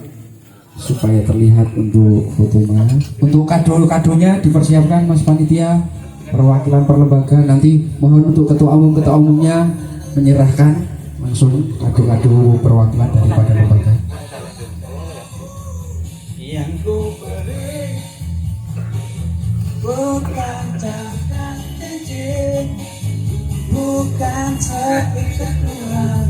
terlihat untuk foto Mas. Untuk kado-kadonya dipersiapkan Mas Panitia, perwakilan perlembagaan. Nanti mohon untuk ketua umumnya menyerahkan langsung kado-kado perwakilan daripada lembaga. Yang ku beri bukan jangan cincin, bukan sepikir Tuhan,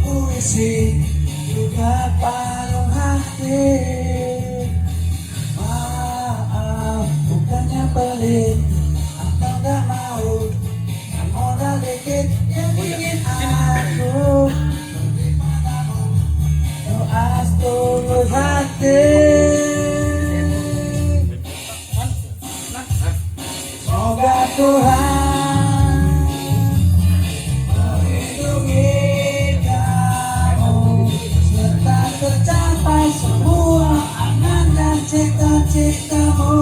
puisi juga paruh hati. Maaf, bukannya pelit atau gak mau, kan modal dikit yang ingin aku. Doa setulus hati, semoga Tuhan melindungi kamu serta tercapai semua angan dan cita-citamu.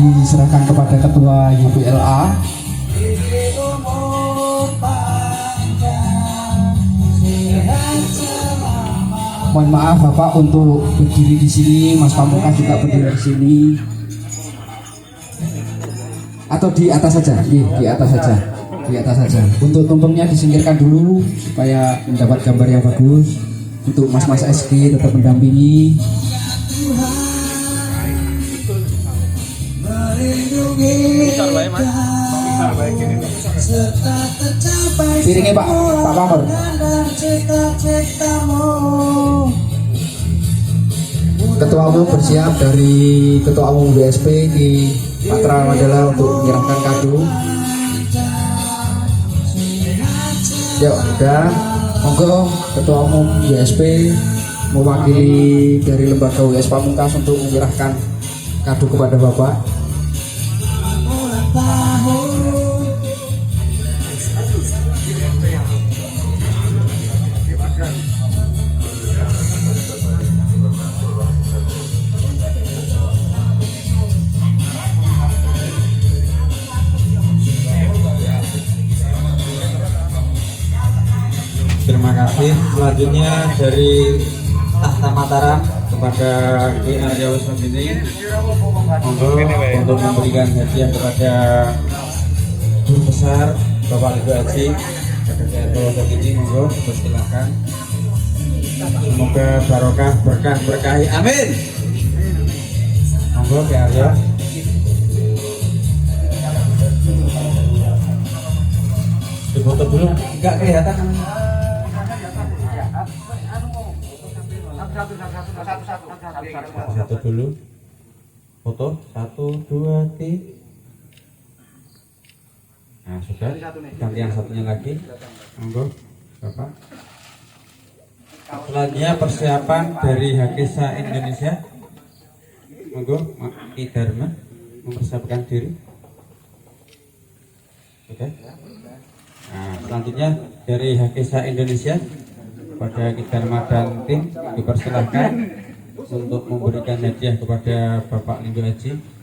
Diserahkan kepada ketua YPLA. Mohon maaf Bapak untuk berdiri di sini, Mas Pamungkas juga berdiri di sini. Atau di atas saja, di atas saja. Untuk tumpengnya disingkirkan dulu supaya mendapat gambar yang bagus. Untuk Mas-mas SG tetap mendampingi. Piringnya Pak Pamor. Ketua umum bersiap dari Ketua Umum BSP di Patra Mandala untuk menyerahkan kado. Ya udah, monggo Ketua Umum BSP mewakili dari lembaga WS Pamungkas untuk menyerahkan kado kepada Bapak. Terima kasih. Selanjutnya dari Tahta Mataram kepada Ki Arya Wisnubini, monggo untuk memberikan hadiah kepada Guru Besar Bapak Lindu Haji pada saat ini, monggo silakan. Semoga barokah berkahi. Amin. Monggo Ki Arya. Difoto dulu, enggak kelihatan. Satu dulu, foto 1, 2, 3. Nah, sudah. Ganti yang satunya lagi. Monggo, Bapak. Selanjutnya persiapan dari Hakisa Indonesia. Monggo, Ki Dharma mempersiapkan diri. Sudah. Nah, selanjutnya dari Hakisa Indonesia kepada Ki Dharma dan tim dipersilahkan untuk memberikan hadiah kepada Bapak Lindo Haji.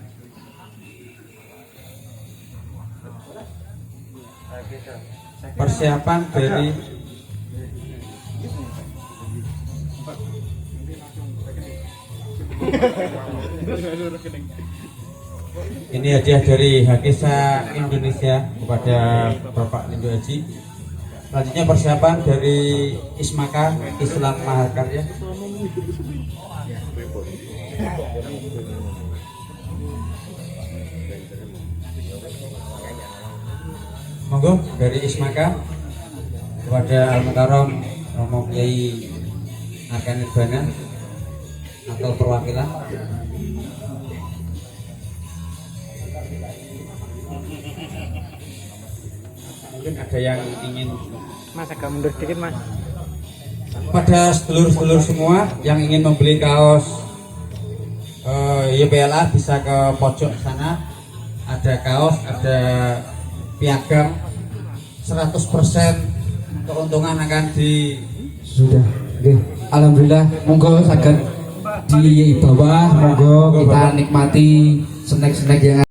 Persiapan dari ini hadiah dari Hakisa Indonesia kepada Bapak Lindo Haji. Selanjutnya persiapan dari Ismaka Islam Mahakarya. Monggo dari Ismaka kepada Al-Mukarram Romo Kiai Arkan Nirbana atau perwakilan. Mungkin ada yang ingin Mas agak mundur sedikit Mas. Pada sedulur-sedulur semua yang ingin membeli kaos YPLA bisa ke pojok sana. Ada kaos, ada piagam, 100% keuntungan akan di Sudah. Oke. Alhamdulillah, monggo saged di bawah, monggo kita nikmati snack-snack yang